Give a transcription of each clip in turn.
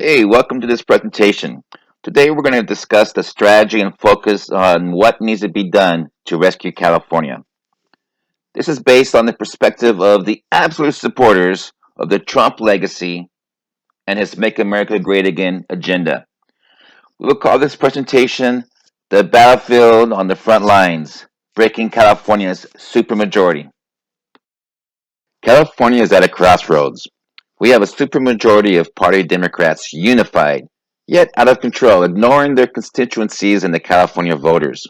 Hey, welcome to this presentation. Today we're going to discuss the strategy and focus on what needs to be done to rescue California. This is based on the perspective of the absolute supporters of the Trump legacy and his Make America Great Again agenda. We will call this presentation The Battlefield on the Front Lines, Breaking California's Supermajority. California is at a crossroads. We have a supermajority of party Democrats unified, yet out of control, ignoring their constituencies and the California voters.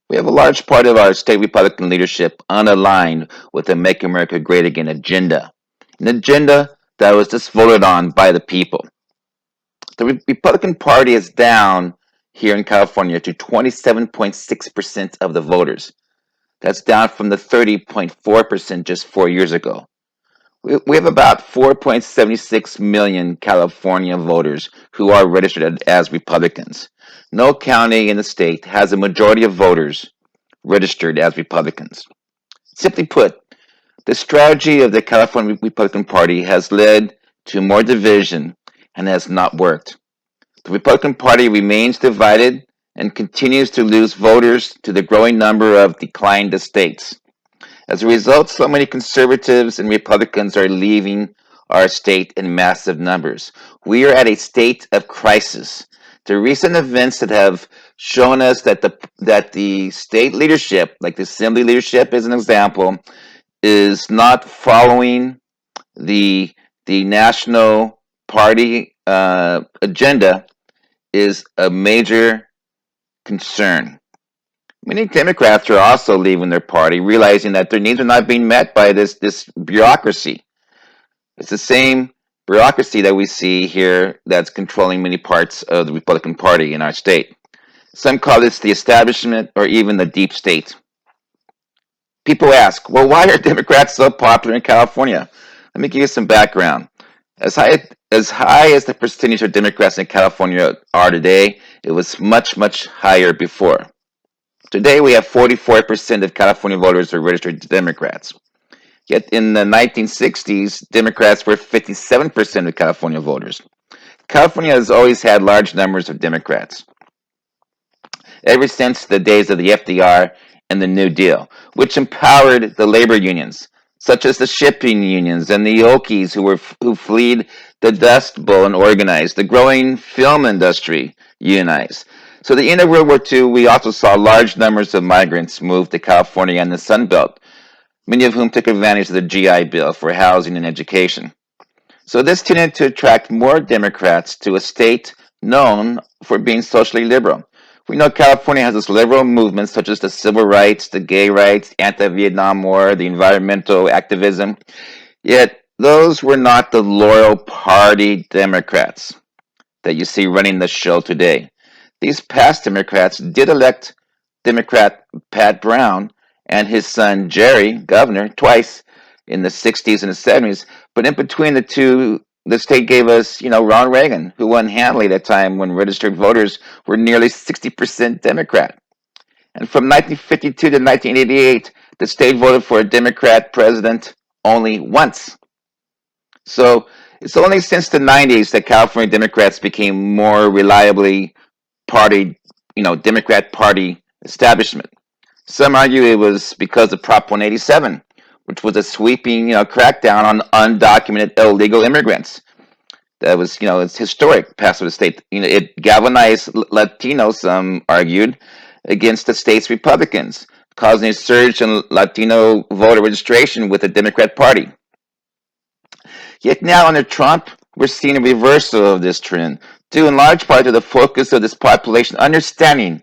We have a large part of our state Republican leadership unaligned with the Make America Great Again agenda, an agenda that was just voted on by the people. The Republican Party is down here in California to 27.6% of the voters. That's down from the 30.4% just 4 years ago. We have about 4.76 million California voters who are registered as Republicans. No county in the state has a majority of voters registered as Republicans. Simply put, the strategy of the California Republican Party has led to more division and has not worked. The Republican Party remains divided and continues to lose voters to the growing number of declined estates. As a result, so many conservatives and Republicans are leaving our state in massive numbers. We are at a state of crisis. The recent events that have shown us that the state leadership, like the assembly leadership as an example, is not following the national party agenda is a major concern. Many Democrats are also leaving their party, realizing that their needs are not being met by this bureaucracy. It's the same bureaucracy that we see here that's controlling many parts of the Republican Party in our state. Some call this the establishment or even the deep state. People ask, well, why are Democrats so popular in California? Let me give you some background. As high as the percentage of Democrats in California are today, it was much, much higher before. Today, we have 44% of California voters are registered Democrats. Yet in the 1960s, Democrats were 57% of California voters. California has always had large numbers of Democrats, ever since the days of the FDR and the New Deal, which empowered the labor unions, such as the shipping unions and the Okies who fled the Dust Bowl and organized, the growing film industry unionized. So at the end of World War II, we also saw large numbers of migrants move to California and the Sun Belt, many of whom took advantage of the GI Bill for housing and education. So this tended to attract more Democrats to a state known for being socially liberal. We know California has this liberal movements such as the civil rights, the gay rights, anti-Vietnam War, the environmental activism. Yet those were not the loyal party Democrats that you see running the show today. These past Democrats did elect Democrat Pat Brown and his son Jerry governor twice in the 60s and the 70s, but in between the two, the state gave us, Ronald Reagan, who won handily at a time when registered voters were nearly 60% Democrat. And from 1952 to 1988, the state voted for a Democrat president only once. So it's only since the 90s that California Democrats became more reliably party, Democrat Party establishment. Some argue it was because of Prop 187, which was a sweeping, crackdown on undocumented illegal immigrants. That was, it's historic, passed with the state. It galvanized Latinos, some argued, against the state's Republicans, causing a surge in Latino voter registration with the Democrat Party. Yet now under Trump, we're seeing a reversal of this trend, due in large part to the focus of this population understanding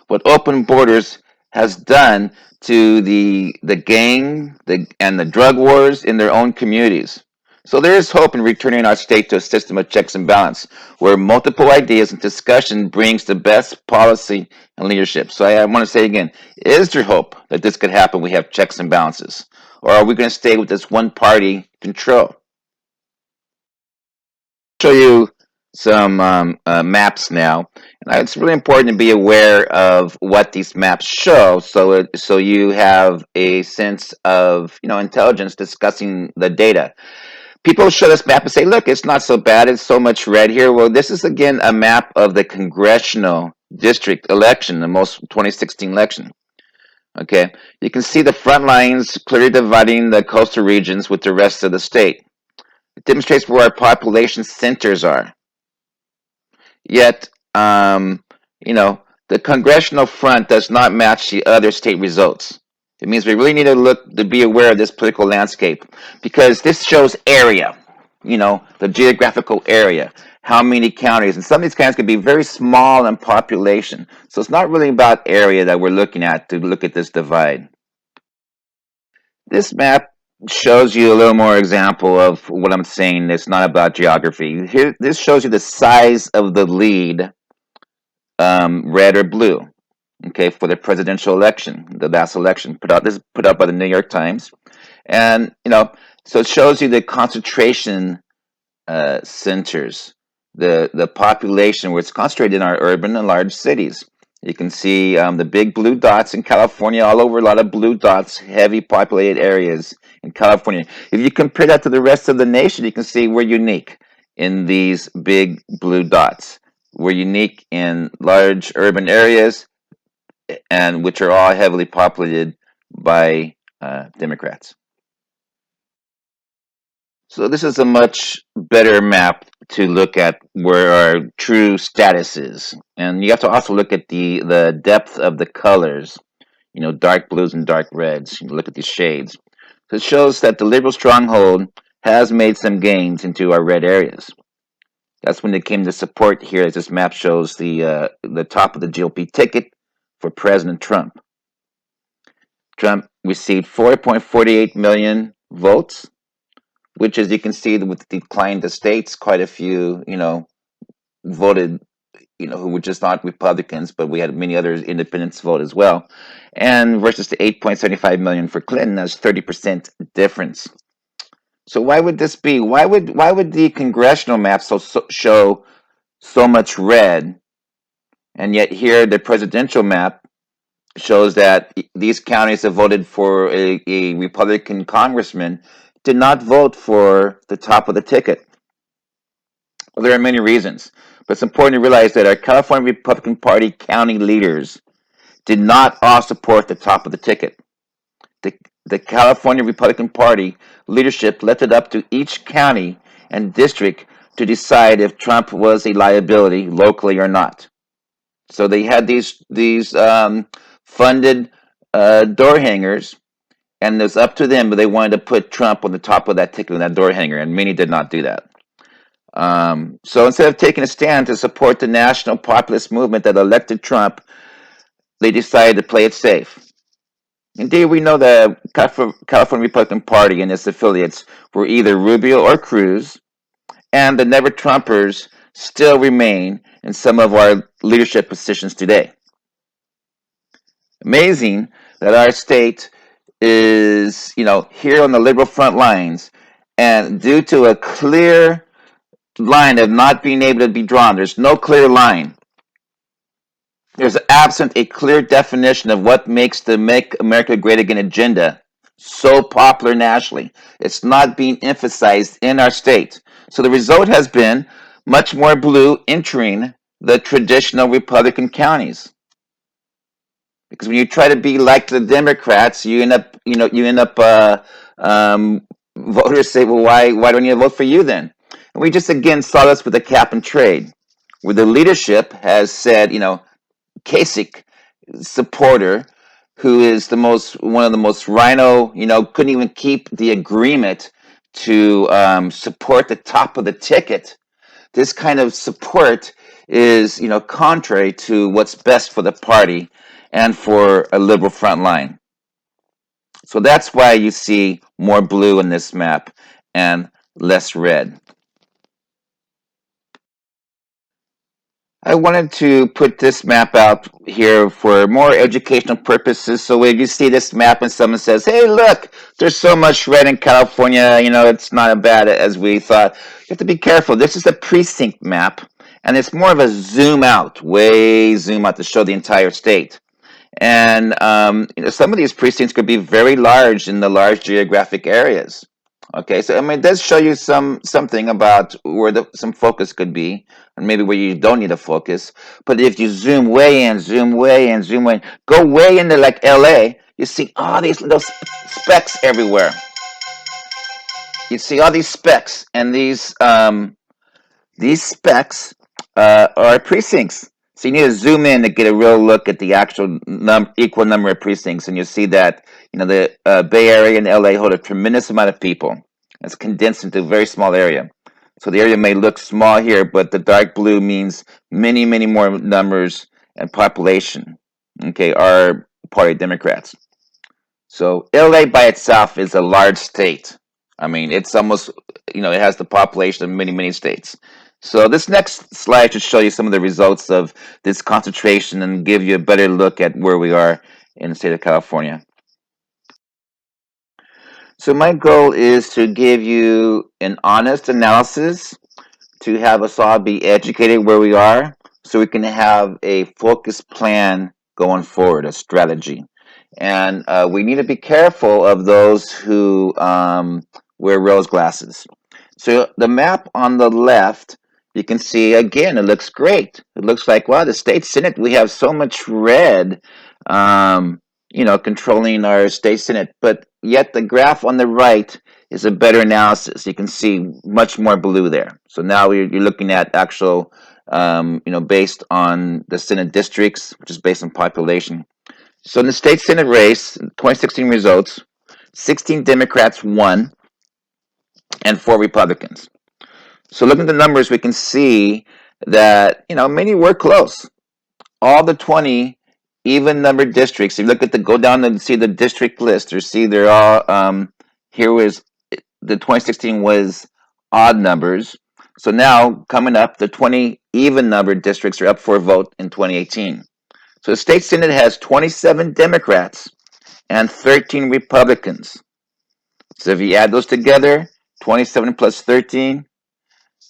what open borders has done to the gang and the drug wars in their own communities. So there is hope in returning our state to a system of checks and balance, where multiple ideas and discussion brings the best policy and leadership. So I want to say again, is there hope that this could happen? We have checks and balances, or are we going to stay with this one party control? Show you some maps now, and it's really important to be aware of what these maps show, so you have a sense of intelligence discussing the data. People show this map and say, look, it's not so bad. It's so much red here. Well, this is again a map of the congressional district election, the most 2016 election. Okay, you can see the front lines clearly dividing the coastal regions with the rest of the state. It demonstrates where our population centers are. Yet, the congressional front does not match the other state results. It means we really need to be aware of this political landscape because this shows area, the geographical area, how many counties, and some of these counties can be very small in population. So it's not really about area that we're looking at to look at this divide. This map shows you a little more example of what I'm saying. It's not about geography. Here, this shows you the size of the lead, red or blue. Okay, for the presidential election, the last election, put up by the New York Times, and so it shows you the concentration centers, the population where it's concentrated in our urban and large cities. You can see the big blue dots in California, all over, a lot of blue dots, heavy populated areas in California. If you compare that to the rest of the nation, you can see we're unique in these big blue dots. We're unique in large urban areas, and which are all heavily populated by Democrats. So this is a much better map to look at where our true status is. And you have to also look at the depth of the colors, dark blues and dark reds. You look at these shades. So it shows that the liberal stronghold has made some gains into our red areas. That's when it came to support here, as this map shows the top of the GOP ticket for President Trump. Trump received 4.48 million votes, which, as you can see, with the decline to states, quite a few, voted, who were just not Republicans, but we had many other independents vote as well. And versus the 8.75 million for Clinton, that's 30% difference. So why would this be? Why would the congressional map show so much red, and yet here the presidential map shows that these counties that voted for a Republican congressman did not vote for the top of the ticket? Well, there are many reasons, but it's important to realize that our California Republican Party county leaders did not all support the top of the ticket. The California Republican Party leadership left it up to each county and district to decide if Trump was a liability locally or not. So they had these funded door hangers, and it was up to them, but they wanted to put Trump on the top of that ticket, on that door hanger, and many did not do that. So instead of taking a stand to support the national populist movement that elected Trump, they decided to play it safe. Indeed, we know the California Republican Party and its affiliates were either Rubio or Cruz, and the Never Trumpers still remain in some of our leadership positions today. Amazing that our state is, here on the liberal front lines, and due to a clear line of not being able to be drawn, there's no clear line. There's absent a clear definition of what makes the Make America Great Again agenda so popular nationally. It's not being emphasized in our state. So the result has been much more blue entering the traditional Republican counties. Because when you try to be like the Democrats, you end up, voters say, well, why do I need to vote for you then? And we just again saw this with the cap and trade, where the leadership has said, Kasich supporter, who is one of the most rhino, couldn't even keep the agreement to support the top of the ticket. This kind of support is, contrary to what's best for the party and for a liberal front line. So that's why you see more blue in this map and less red. I wanted to put this map out here for more educational purposes. So if you see this map and someone says, hey, look, there's so much red in California, it's not as bad as we thought. You have to be careful. This is a precinct map, and it's more of a zoom out to show the entire state. And some of these precincts could be very large in the large geographic areas. Okay, so I mean, it does show you something about where some focus could be, and maybe where you don't need to focus. But if you zoom way in, zoom way in, zoom way in, go way into like LA, you see all these little specks everywhere. You see all these specks, and these specs are precincts. So you need to zoom in to get a real look at the actual equal number of precincts, and you see that the Bay Area and LA hold a tremendous amount of people. It's condensed into a very small area. So the area may look small here, but the dark blue means many, many more numbers and population. Okay, are Party Democrats. So LA by itself is a large state. I mean, it's almost, it has the population of many, many states. So this next slide should show you some of the results of this concentration and give you a better look at where we are in the state of California. So my goal is to give you an honest analysis, to have us all be educated where we are, so we can have a focused plan going forward, a strategy. And we need to be careful of those who wear rose glasses. So the map on the left, you can see again, it looks great. It looks like, wow, the state senate, we have so much red, controlling our state senate. But yet the graph on the right is a better analysis. You can see much more blue there. So now you're looking at actual, based on the senate districts, which is based on population. So in the state senate race, 2016 results, 16 Democrats won and 4 Republicans. So looking at the numbers, we can see that, many were close. All the 20 even numbered districts, if you look at go down and see the district list, or see they're all, here was, the 2016 was odd numbers. So now coming up, the 20 even numbered districts are up for a vote in 2018. So the state senate has 27 Democrats and 13 Republicans. So if you add those together, 27 plus 13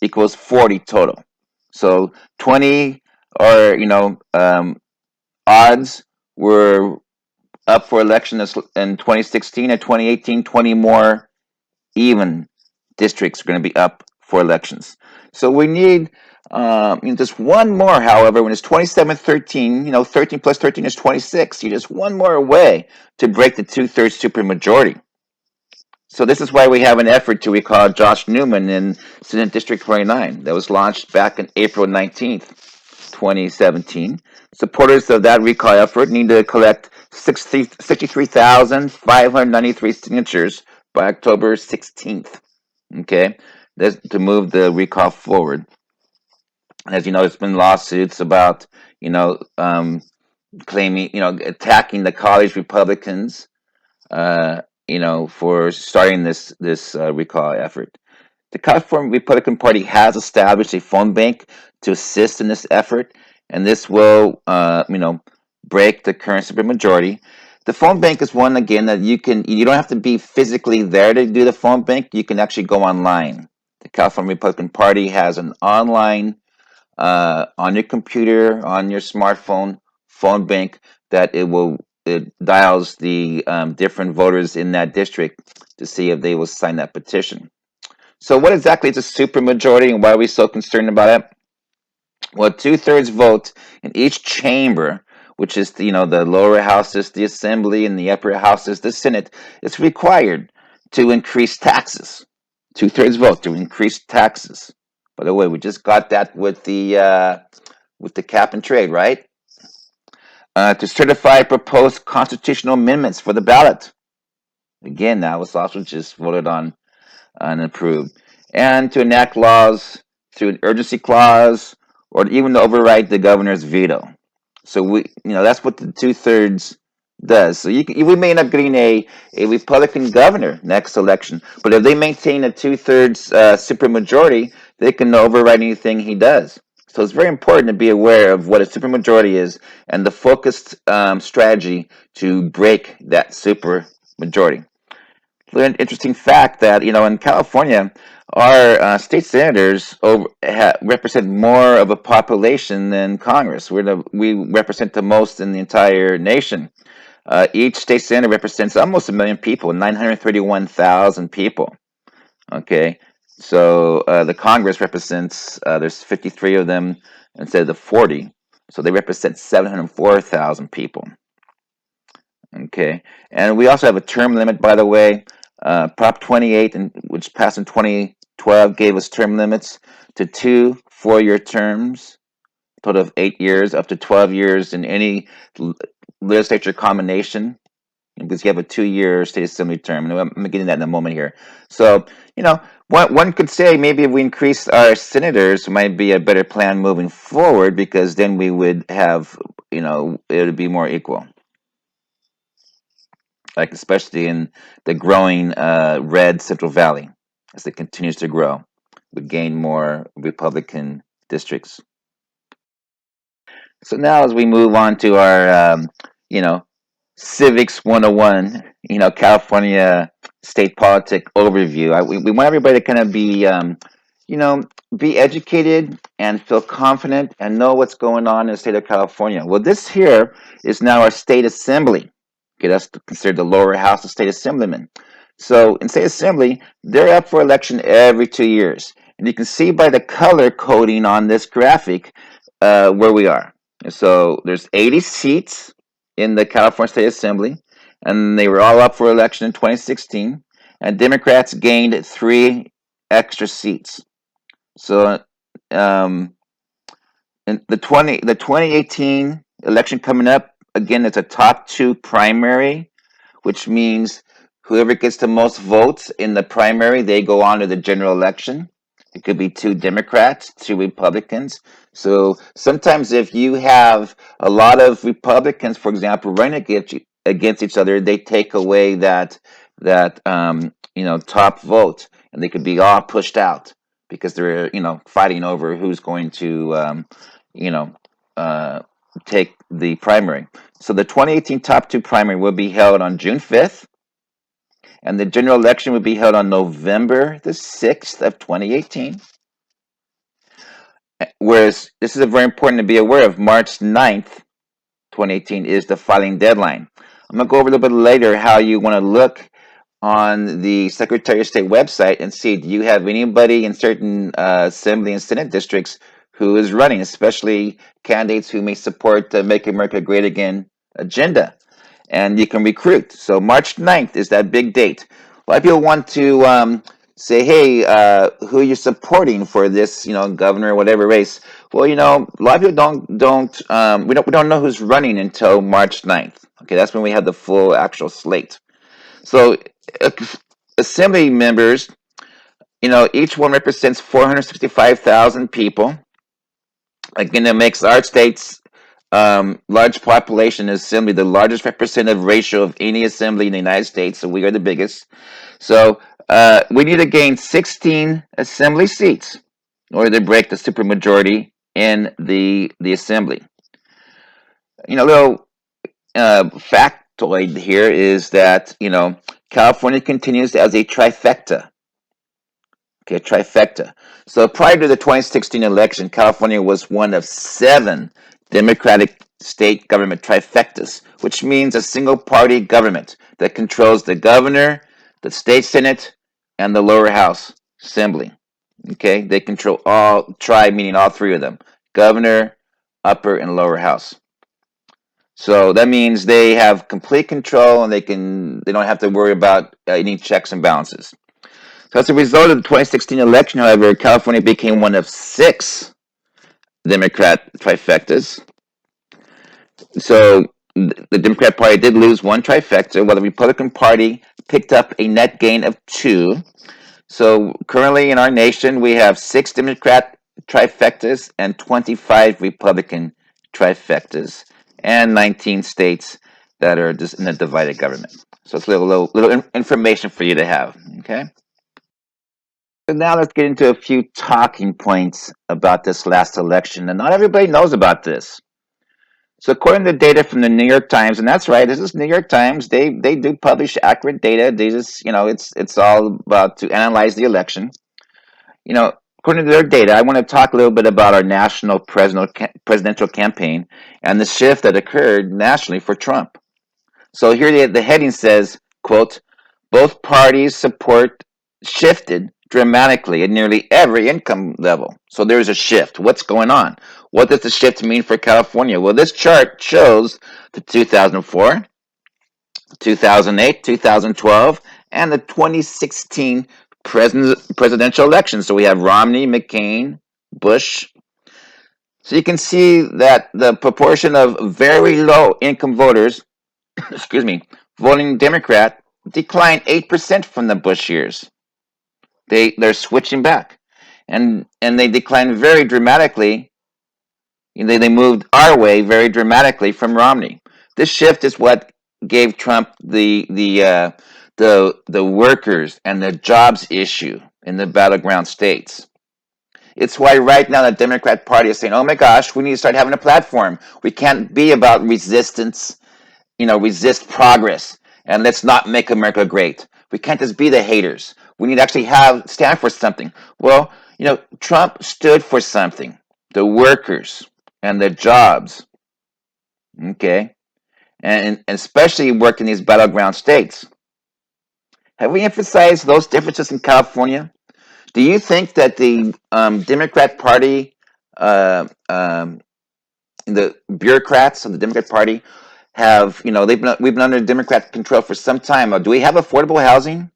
equals 40 total. So 20 or, odds were up for election in 2016 and 2018. 20 more even districts are going to be up for elections. So we need just one more, however, when it's 27-13, 13 plus 13 is 26. You're just one more away to break the two-thirds supermajority. So this is why we have an effort to recall Josh Newman in Senate District 29 that was launched back on April 19th, 2017. Supporters of that recall effort need to collect 63,593 signatures by October 16th. Okay, that's to move the recall forward. As you know, there's been lawsuits about, claiming, attacking the college Republicans, for starting this recall effort. The California Republican Party has established a phone bank to assist in this effort, and this will, break the current supermajority. The phone bank is one, again, that you don't have to be physically there to do the phone bank. You can actually go online. The California Republican Party has an online, on your computer, on your smartphone, phone bank that it dials the different voters in that district to see if they will sign that petition. So what exactly is a supermajority, and why are we so concerned about it? Well, two-thirds vote in each chamber, which is the lower house is the assembly and the upper house is the senate, is required to increase taxes. Two-thirds vote to increase taxes. By the way, we just got that with the cap and trade, right? To certify proposed constitutional amendments for the ballot. Again, that was also just voted on and approved. And to enact laws through an urgency clause, or even to override the governor's veto. So that's what the two-thirds does. So we may end up getting a Republican governor next election, but if they maintain a two-thirds supermajority, they can override anything he does. So it's very important to be aware of what a supermajority is and the focused strategy to break that supermajority. An interesting fact that in California, our state senators represent more of a population than Congress. We represent the most in the entire nation. Each state senator represents almost 1 million people, 931,000 people. Okay, so the Congress represents, there's 53 of them instead of the 40, so they represent 704,000 people. Okay, and we also have a term limit, by the way. Prop 28, which passed in 2012, gave us term limits to 2 4-year terms, total of 8 years, up to 12 years in any legislature combination, because you have a 2-year state assembly term. And I'm getting that in a moment here. So, one could say maybe if we increase our senators, it might be a better plan moving forward, because then we would have, it would be more equal. Like especially in the growing red Central Valley, as it continues to grow, we gain more Republican districts. So now, as we move on to our, you know, Civics 101, California state politic overview. We want everybody to kind of be, you know, be educated and feel confident and know what's going on in the state of California. Well, this here is now our state assembly. Okay, that's considered the lower house of state assemblymen. So in state assembly, they're up for election every 2 years. And you can see by the color coding on this graphic where we are. So there's 80 seats in the California State Assembly, and they were all up for election in 2016. And Democrats gained 3 extra seats. So, in the 2018 election coming up, again, it's a top two primary, which means whoever gets the most votes in the primary, they go on to the general election. It could be 2 Democrats, 2 Republicans. So sometimes if you have a lot of Republicans, for example, running against each other, they take away that top vote, and they could be all pushed out because they're fighting over who's going to you know uh, take the primary. So the 2018 top two primary will be held on June 5th, and the general election will be held on November the 6th of 2018. Whereas this is very important to be aware of, March 9th, 2018 is the filing deadline. I'm going to go over a little bit later how you want to look on the Secretary of State website and see, do you have anybody in certain Assembly and Senate districts who is running, especially candidates who may support the Make America Great Again agenda. And you can recruit. So March 9th is that big date. A lot of people want to say, hey, who are you supporting for this, governor or whatever race? Well, a lot of people we don't know who's running until March 9th. Okay, that's when we have the full actual slate. So uh, assembly members, each one represents 465,000 people. Again, it makes our state's large population assembly the largest representative ratio of any assembly in the United States. So we are the biggest. So we need to gain 16 assembly seats in order to break the supermajority in the assembly. A little factoid here is that California continues as a trifecta. Okay, trifecta. So prior to the 2016 election, California was one of 7 Democratic state government trifectas, which means a single party government that controls the governor, the state senate, and the lower house assembly. Okay, they control meaning all 3 of them: governor, upper, and lower house. So that means they have complete control, and they don't have to worry about any checks and balances. So as a result of the 2016 election, however, California became one of 6 Democrat trifectas. So the Democrat Party did lose 1 trifecta, while the Republican Party picked up a net gain of 2. So currently in our nation, we have 6 Democrat trifectas and 25 Republican trifectas, and 19 states that are just in a divided government. So it's a little information for you to have. Okay. So now let's get into a few talking points about this last election, and not everybody knows about this. So according to data from the New York Times, and that's right, this is New York Times. They do publish accurate data. They just it's all about to analyze the election. According to their data, I want to talk a little bit about our national presidential campaign and the shift that occurred nationally for Trump. So here the heading says, quote, both parties support shifted dramatically at nearly every income level. So there's a shift. What's going on? What does the shift mean for California? Well, this chart shows the 2004, 2008, 2012, and the 2016 presidential election. So we have Romney, McCain, Bush. So you can see that the proportion of very low income voters, excuse me, voting Democrat declined 8% from the Bush years. They're switching back, and they declined very dramatically. They moved our way very dramatically from Romney. This shift is what gave Trump the workers and the jobs issue in the battleground states. It's why right now the Democrat Party is saying, "Oh my gosh, we need to start having a platform. We can't be about resistance, resist progress, and let's not make America great. We can't just be the haters. We need to actually stand for something." Well, Trump stood for something: the workers and the jobs. Okay, and especially work in these battleground states. Have we emphasized those differences in California? Do you think that the Democrat Party, the bureaucrats of the Democrat Party, we've been under Democrat control for some time. Do we have affordable housing?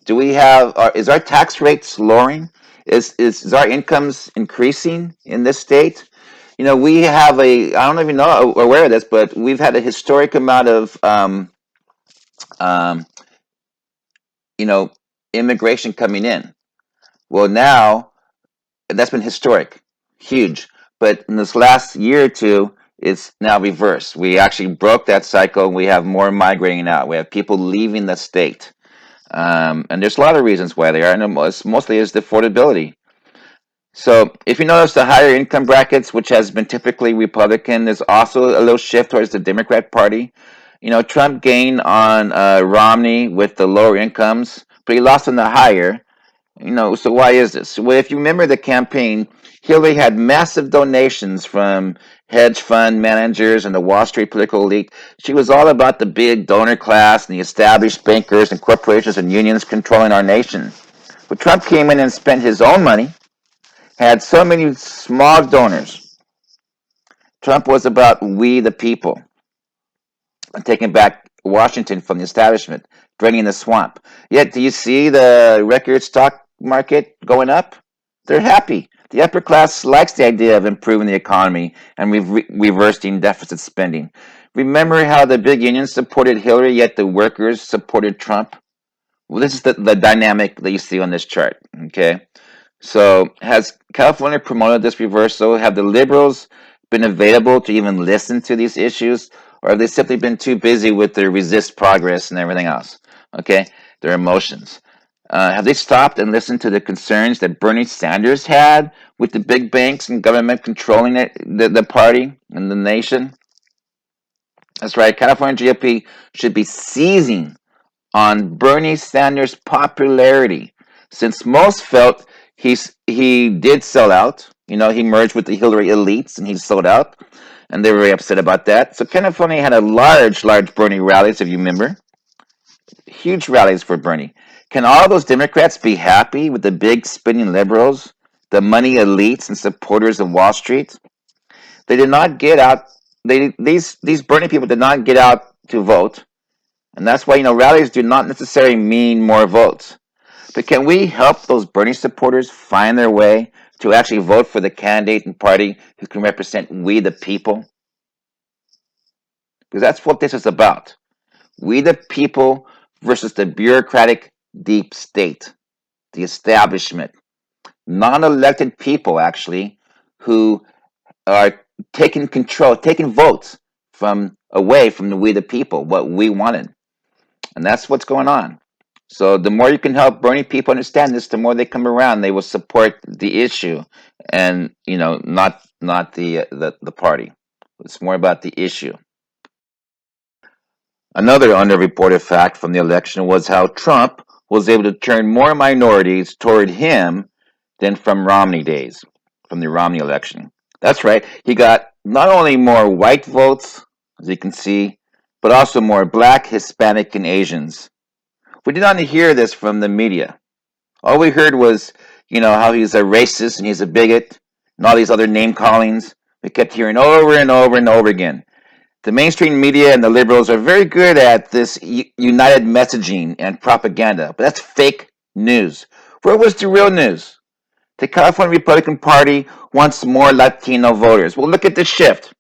Do we have? Is our tax rates lowering? Is our incomes increasing in this state? We have I don't even know aware of this, but we've had a historic amount of um, immigration coming in. Well, now that's been historic, huge. But in this last year or two, it's now reversed. We actually broke that cycle. We have more migrating out. We have people leaving the state. And there's a lot of reasons why they are, and mostly is the affordability. So if you notice the higher income brackets, which has been typically Republican, there's also a little shift towards the Democrat Party. Trump gained on Romney with the lower incomes, but he lost on the higher. So why is this? Well, if you remember the campaign, Hillary had massive donations from hedge fund managers and the Wall Street political elite. She was all about the big donor class and the established bankers and corporations and unions controlling our nation. But Trump came in and spent his own money, had so many small donors. Trump was about we the people, and taking back Washington from the establishment, draining the swamp. Yet, do you see the record stock market going up? They're happy. The upper class likes the idea of improving the economy and reversing deficit spending. Remember how the big unions supported Hillary, yet the workers supported Trump? Well, this is the dynamic that you see on this chart. Okay, so has California promoted this reversal? Have the liberals been available to even listen to these issues, or have they simply been too busy with their resist progress and everything else? Okay, their emotions. Have they stopped and listened to the concerns that Bernie Sanders had with the big banks and government controlling the party and the nation? That's right. California GOP should be seizing on Bernie Sanders' popularity, since most felt he did sell out. He merged with the Hillary elites and he sold out, and they were very upset about that. So California had a large Bernie rallies, if you remember, huge rallies for Bernie. Can all those Democrats be happy with the big spending liberals, the money elites and supporters of Wall Street? They did not get out. These Bernie people did not get out to vote. And that's why, rallies do not necessarily mean more votes. But can we help those Bernie supporters find their way to actually vote for the candidate and party who can represent we the people? Because that's what this is about. We the people versus the bureaucratic deep state, the establishment. Non-elected people, actually, who are taking control, taking votes away from we the people, what we wanted. And that's what's going on. So the more you can help Bernie people understand this, the more they come around. They will support the issue, and not the party. It's more about the issue. Another underreported fact from the election was how Trump was able to turn more minorities toward him than from Romney days, from the Romney election. That's right. He got not only more white votes, as you can see, but also more black, Hispanic, and Asians. We did not hear this from the media. All we heard was, how he's a racist and he's a bigot and all these other name callings. We kept hearing over and over and over again. The mainstream media and the liberals are very good at this united messaging and propaganda, but that's fake news. Where was the real news? The California Republican Party wants more Latino voters. Well, look at the shift.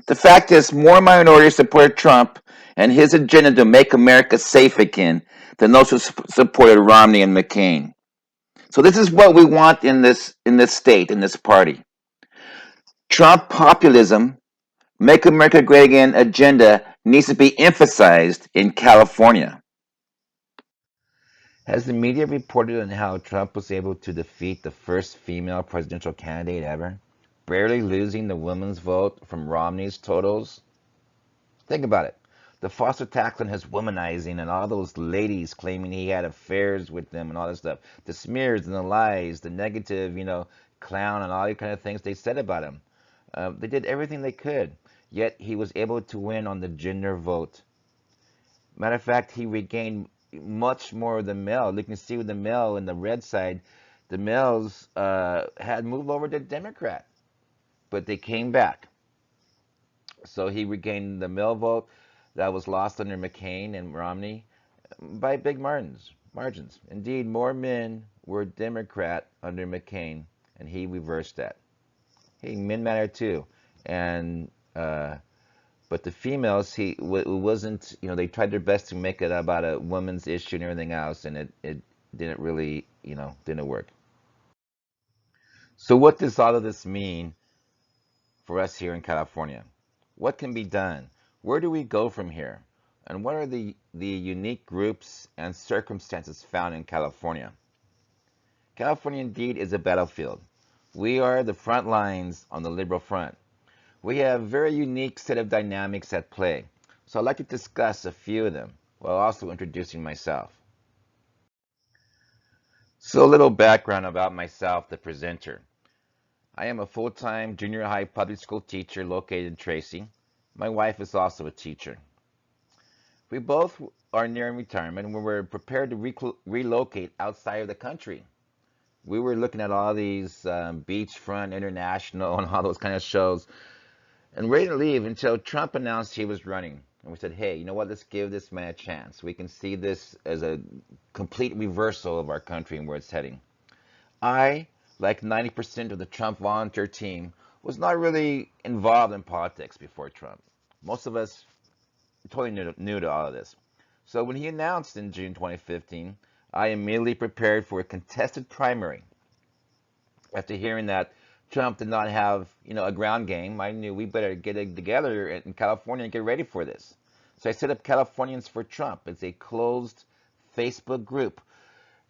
The fact is, more minorities support Trump and his agenda to make America safe again than those who supported Romney and McCain. So this is what we want in this state, in this party. Trump populism, make America great again agenda needs to be emphasized in California. Has the media reported on how Trump was able to defeat the first female presidential candidate ever, barely losing the women's vote from Romney's totals? Think about it. The foster tax on his womanizing and all those ladies claiming he had affairs with them and all this stuff. The smears and the lies, the negative, clown and all these kind of things they said about him. They did everything they could. Yet he was able to win on the gender vote. Matter of fact, he regained much more of the male. You can see with the male in the red side, the males had moved over to Democrat, but they came back. So he regained the male vote that was lost under McCain and Romney by big margins. Indeed, more men were Democrat under McCain, and he reversed that. Hey, men matter too, and but the females, it wasn't. They tried their best to make it about a woman's issue and everything else, and it didn't really, didn't work. So what does all of this mean for us here in California? What can be done? Where do we go from here? And what are the unique groups and circumstances found in California? California indeed is a battlefield. We are the front lines on the liberal front. We have a very unique set of dynamics at play. So I'd like to discuss a few of them while also introducing myself. So a little background about myself, the presenter. I am a full-time junior high public school teacher located in Tracy. My wife is also a teacher. We both are nearing retirement and we were prepared to relocate outside of the country. We were looking at all these Beachfront International and all those kind of shows and ready to leave until Trump announced he was running. And we said, hey, you know what? Let's give this man a chance. We can see this as a complete reversal of our country and where it's heading. I, like 90% of the Trump volunteer team, was not really involved in politics before Trump. Most of us totally new to all of this. So when he announced in June 2015, I immediately prepared for a contested primary. After hearing that Trump did not have, a ground game, I knew we better get it together in California and get ready for this. So I set up Californians for Trump. It's a closed Facebook group.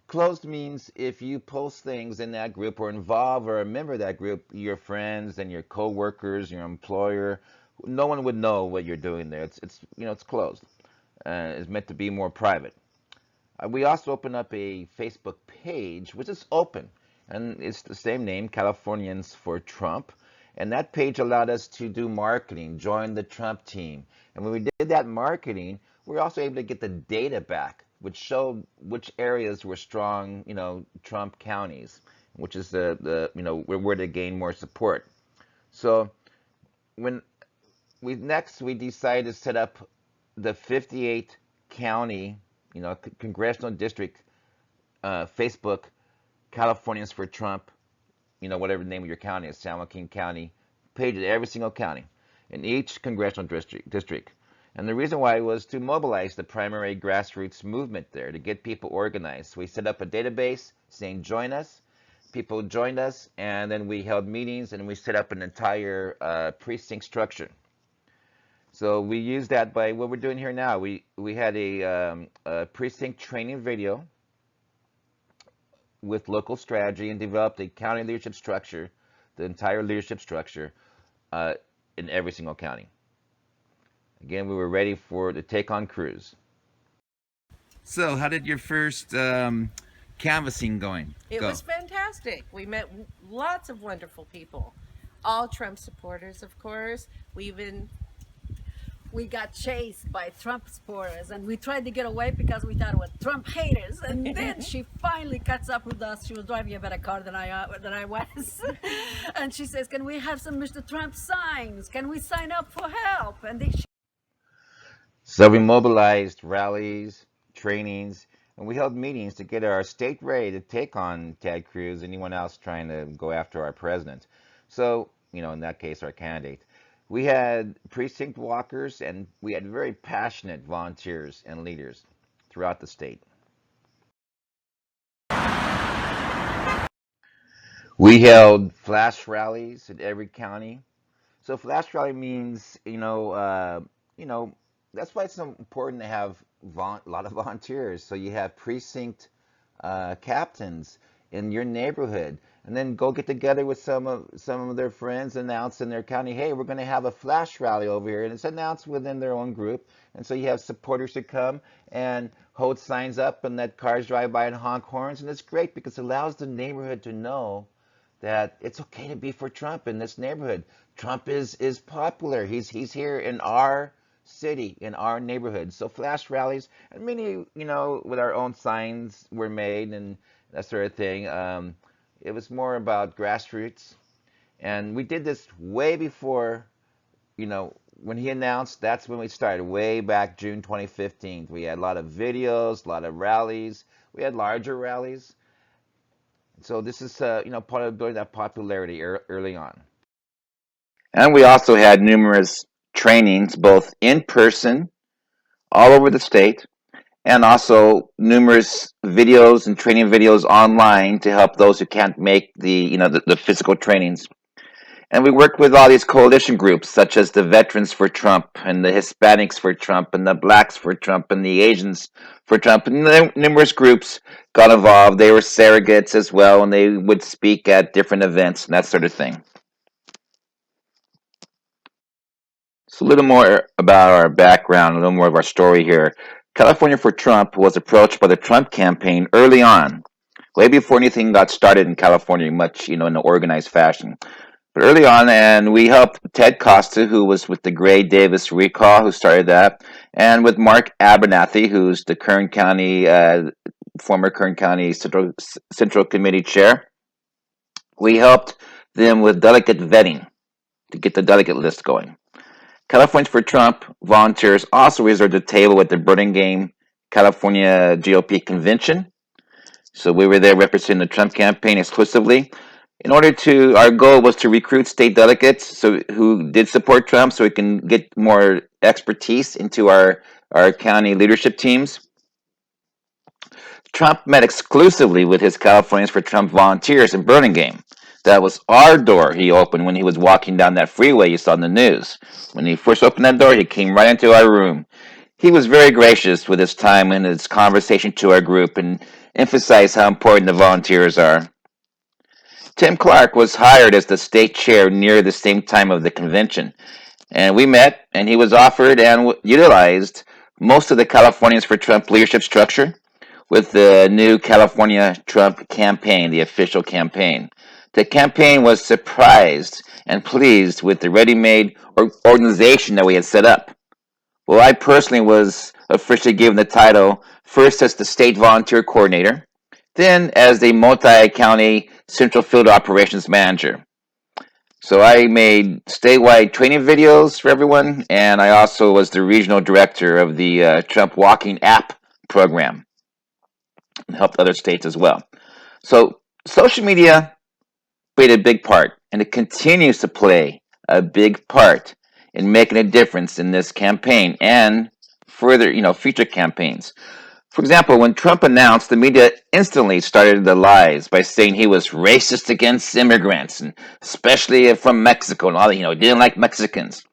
Closed means if you post things in that group or involve or a member of that group, your friends and your co-workers, your employer, no one would know what you're doing there. It's closed. It's meant to be more private. We also open up a Facebook page, which is open, and it's the same name, Californians for Trump. And that page allowed us to do marketing, join the Trump team. And when we did that marketing, we were also able to get the data back, which showed which areas were strong, Trump counties, which is where to gain more support. So when we decided to set up the 58 county, congressional district Facebook Californians for Trump, whatever the name of your county is, San Joaquin County, page in every single county in each congressional district. And the reason why was to mobilize the primary grassroots movement there, to get people organized. So we set up a database saying, join us. People joined us, and then we held meetings, and we set up an entire precinct structure. So we used that by what we're doing here now. We had a precinct training video with local strategy and developed a county leadership structure, the entire leadership structure in every single county. Again, we were ready to take on crews. So, how did your first canvassing going? It was fantastic. We met lots of wonderful people, all Trump supporters, of course. we got chased by Trump supporters, and we tried to get away because we thought it was Trump haters. And then she finally cuts up with us. She was driving a better car than I was, and she says, "Can we have some Mr. Trump signs? Can we sign up for help?" And they So we mobilized rallies, trainings, and we held meetings to get our state ready to take on Ted Cruz, anyone else trying to go after our president. So, in that case, our candidate. We had precinct walkers and we had very passionate volunteers and leaders throughout the state. We held flash rallies in every county. So flash rally means, you know, that's why it's so important to have a lot of volunteers. So you have precinct captains in your neighborhood, and then go get together with some of their friends, announce in their county, hey, we're going to have a flash rally over here, and it's announced within their own group. And so you have supporters who come and hold signs up, and let cars drive by and honk horns, and it's great because it allows the neighborhood to know that it's okay to be for Trump in this neighborhood. Trump is popular. He's here in our city, in our neighborhood. So flash rallies and many, with our own signs were made and that sort of thing. It was more about grassroots, and we did this way before, when he announced. That's when we started, way back June 2015. We had a lot of videos, a lot of rallies. We had larger rallies. So this is, part of building that popularity early on. And we also had numerous trainings, both in person, all over the state, and also numerous videos and training videos online to help those who can't make the physical trainings. And we worked with all these coalition groups, such as the Veterans for Trump, and the Hispanics for Trump, and the Blacks for Trump, and the Asians for Trump. And numerous groups got involved. They were surrogates as well, and they would speak at different events and that sort of thing. So a little more about our background, a little more of our story here. California for Trump was approached by the Trump campaign early on, way before anything got started in California, much, in an organized fashion. But early on, and we helped Ted Costa, who was with the Gray Davis recall, who started that, and with Mark Abernathy, who's the former Kern County Central Committee chair. We helped them with delegate vetting to get the delegate list going. Californians for Trump volunteers also reserved a table at the Burlingame, California GOP convention. So we were there representing the Trump campaign exclusively. Our goal was to recruit state delegates who did support Trump, so we can get more expertise into our county leadership teams. Trump met exclusively with his Californians for Trump volunteers in Burlingame. That was our door he opened when he was walking down that freeway you saw in the news. When he first opened that door, he came right into our room. He was very gracious with his time and his conversation to our group, and emphasized how important the volunteers are. Tim Clark was hired as the state chair near the same time of the convention, and we met, and he was offered and utilized most of the Californians for Trump leadership structure with the new California Trump campaign, the official campaign. The campaign was surprised and pleased with the ready-made organization that we had set up. Well, I personally was officially given the title first as the state volunteer coordinator, then as the multi-county central field operations manager. So I made statewide training videos for everyone, and I also was the regional director of the Trump Walking app program, and helped other states as well. So social media played a big part, and it continues to play a big part in making a difference in this campaign and further, future campaigns. For example, when Trump announced, the media instantly started the lies by saying he was racist against immigrants, and especially from Mexico, and all that, didn't like Mexicans.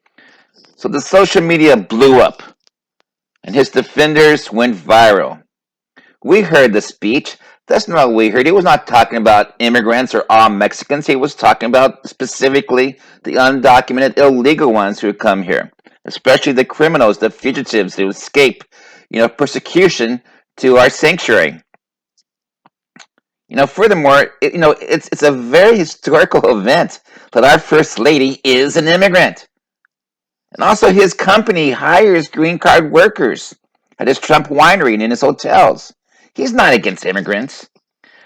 So the social media blew up, and his defenders went viral. We heard the speech. That's not what we heard. He was not talking about immigrants or all Mexicans. He was talking about specifically the undocumented illegal ones who come here, especially the criminals, the fugitives who escape, persecution to our sanctuary. Furthermore, it's a very historical event that our first lady is an immigrant. And also, his company hires green card workers at his Trump winery and in his hotels. He's not against immigrants,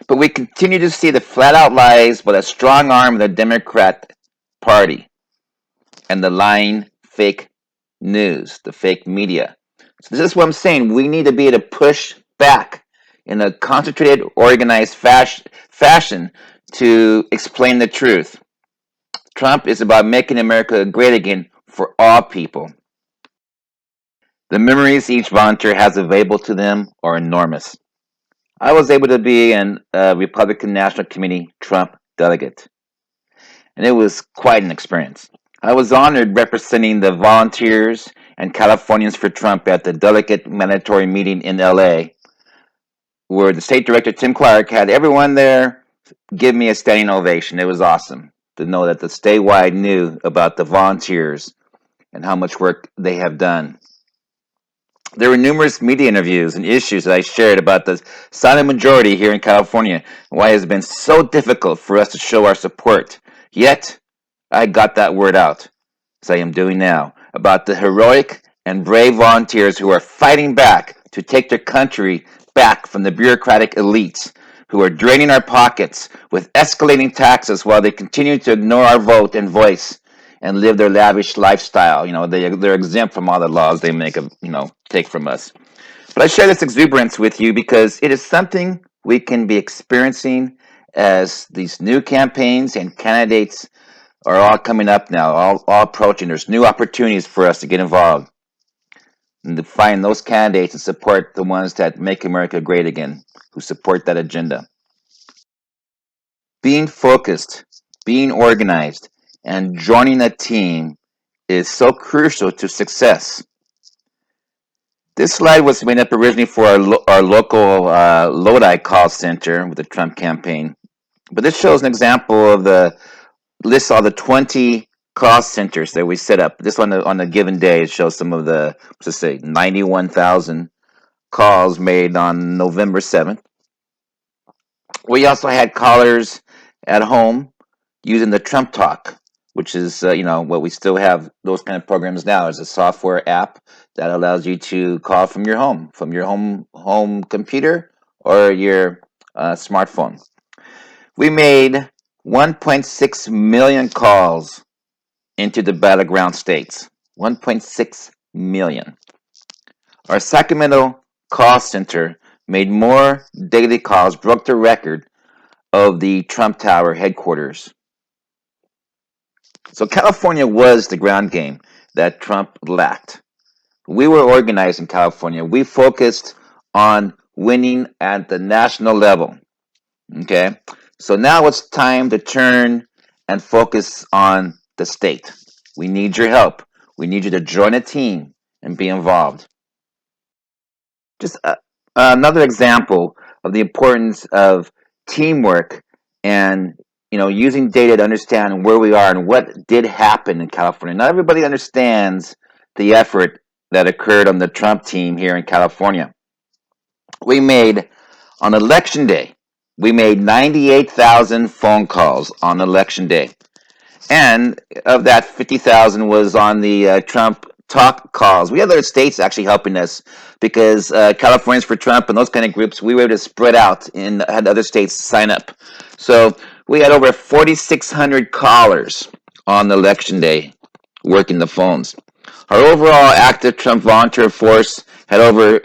but we continue to see the flat out lies by the strong arm of the Democrat Party and the lying fake news, the fake media. So, this is what I'm saying. We need to be able to push back in a concentrated, organized fashion to explain the truth. Trump is about making America great again for all people. The memories each volunteer has available to them are enormous. I was able to be an Republican National Committee Trump delegate, and it was quite an experience. I was honored representing the volunteers and Californians for Trump at the delegate mandatory meeting in LA, where the state director Tim Clark had everyone there give me a standing ovation. It was awesome to know that the statewide knew about the volunteers and how much work they have done. There were numerous media interviews and issues that I shared about the silent majority here in California and why it has been so difficult for us to show our support. Yet, I got that word out, as I am doing now, about the heroic and brave volunteers who are fighting back to take their country back from the bureaucratic elites who are draining our pockets with escalating taxes while they continue to ignore our vote and voice and live their lavish lifestyle. They're exempt from all the laws they take from us. But I share this exuberance with you because it is something we can be experiencing as these new campaigns and candidates are all coming up now, all approaching. There's new opportunities for us to get involved and to find those candidates and support the ones that make America great again, who support that agenda. Being focused, being organized, and joining a team is so crucial to success. This slide was made up originally for our local Lodi call center with the Trump campaign, but this shows an example of lists all the 20 call centers that we set up. This one on a given day shows some of the, let's say, 91,000 calls made on November 7th. We also had callers at home using the Trump Talk, which is what we still have those kind of programs now. Is a software app that allows you to call from your home computer or your smartphone. We made 1.6 million calls into the battleground states. 1.6 million. Our Sacramento call center made more daily calls, broke the record of the Trump Tower headquarters. So California was the ground game that Trump lacked. We were organized in California. We focused on winning at the national level. Okay? So now it's time to turn and focus on the state. We need your help. We need you to join a team and be involved. Just another example of the importance of teamwork and using data to understand where we are and what did happen in California. Not everybody understands the effort that occurred on the Trump team here in California. On election day, we made 98,000 phone calls on election day. And of that, 50,000 was on the Trump talk calls. We had other states actually helping us because Californians for Trump and those kind of groups, we were able to spread out and had other states sign up. So we had over 4,600 callers on election day working the phones. Our overall active Trump volunteer force had over,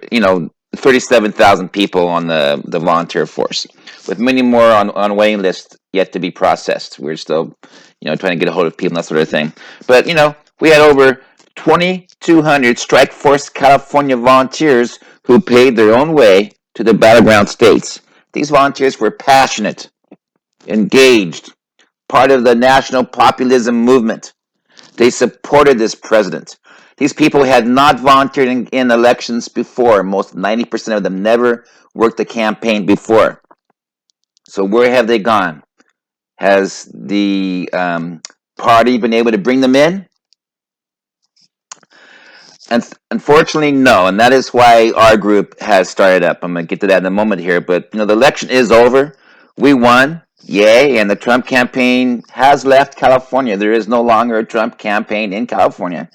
37,000 people on the volunteer force, with many more on waiting lists yet to be processed. We're still, trying to get a hold of people and that sort of thing. But, we had over 2,200 Strike Force California volunteers who paid their own way to the battleground states. These volunteers were passionate, engaged, part of the national populism movement. They supported this president. These people had not volunteered in elections before. Most 90% of them never worked a campaign before. So where have they gone? Has the party been able to bring them in? And unfortunately, no. And that is why our group has started up. I'm going to get to that in a moment here. But, the election is over. We won. Yay. And the Trump campaign has left California. There is no longer a Trump campaign in California.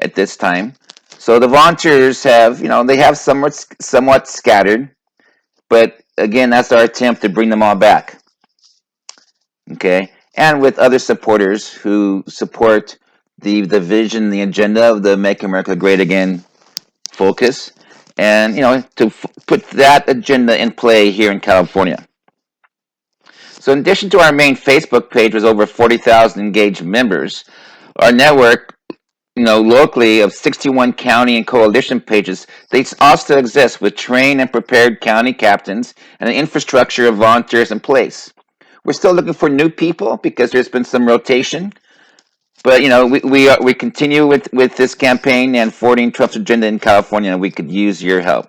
at this time. So the volunteers have, they have somewhat scattered, but again, that's our attempt to bring them all back. Okay, and with other supporters who support the vision, the agenda of the Make America Great Again focus, and to put that agenda in play here in California. So in addition to our main Facebook page with over 40,000 engaged members, our network, locally of 61 county and coalition pages, they also exist with trained and prepared county captains and an infrastructure of volunteers in place. We're still looking for new people because there's been some rotation, but we continue with this campaign and forwarding Trump's agenda in California, and we could use your help.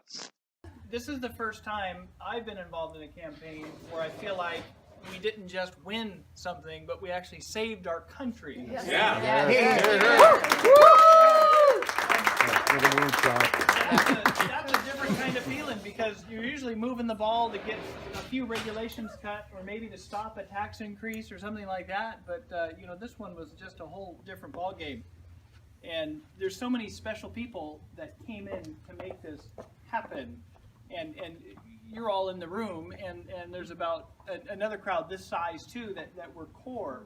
This is the first time I've been involved in a campaign where I feel like we didn't just win something, but we actually saved our country. Yes. That's a different kind of feeling, because you're usually moving the ball to get a few regulations cut, or maybe to stop a tax increase or something like that. But this one was just a whole different ball game. And there's so many special people that came in to make this happen. And you're all in the room, and there's about another crowd this size too that were core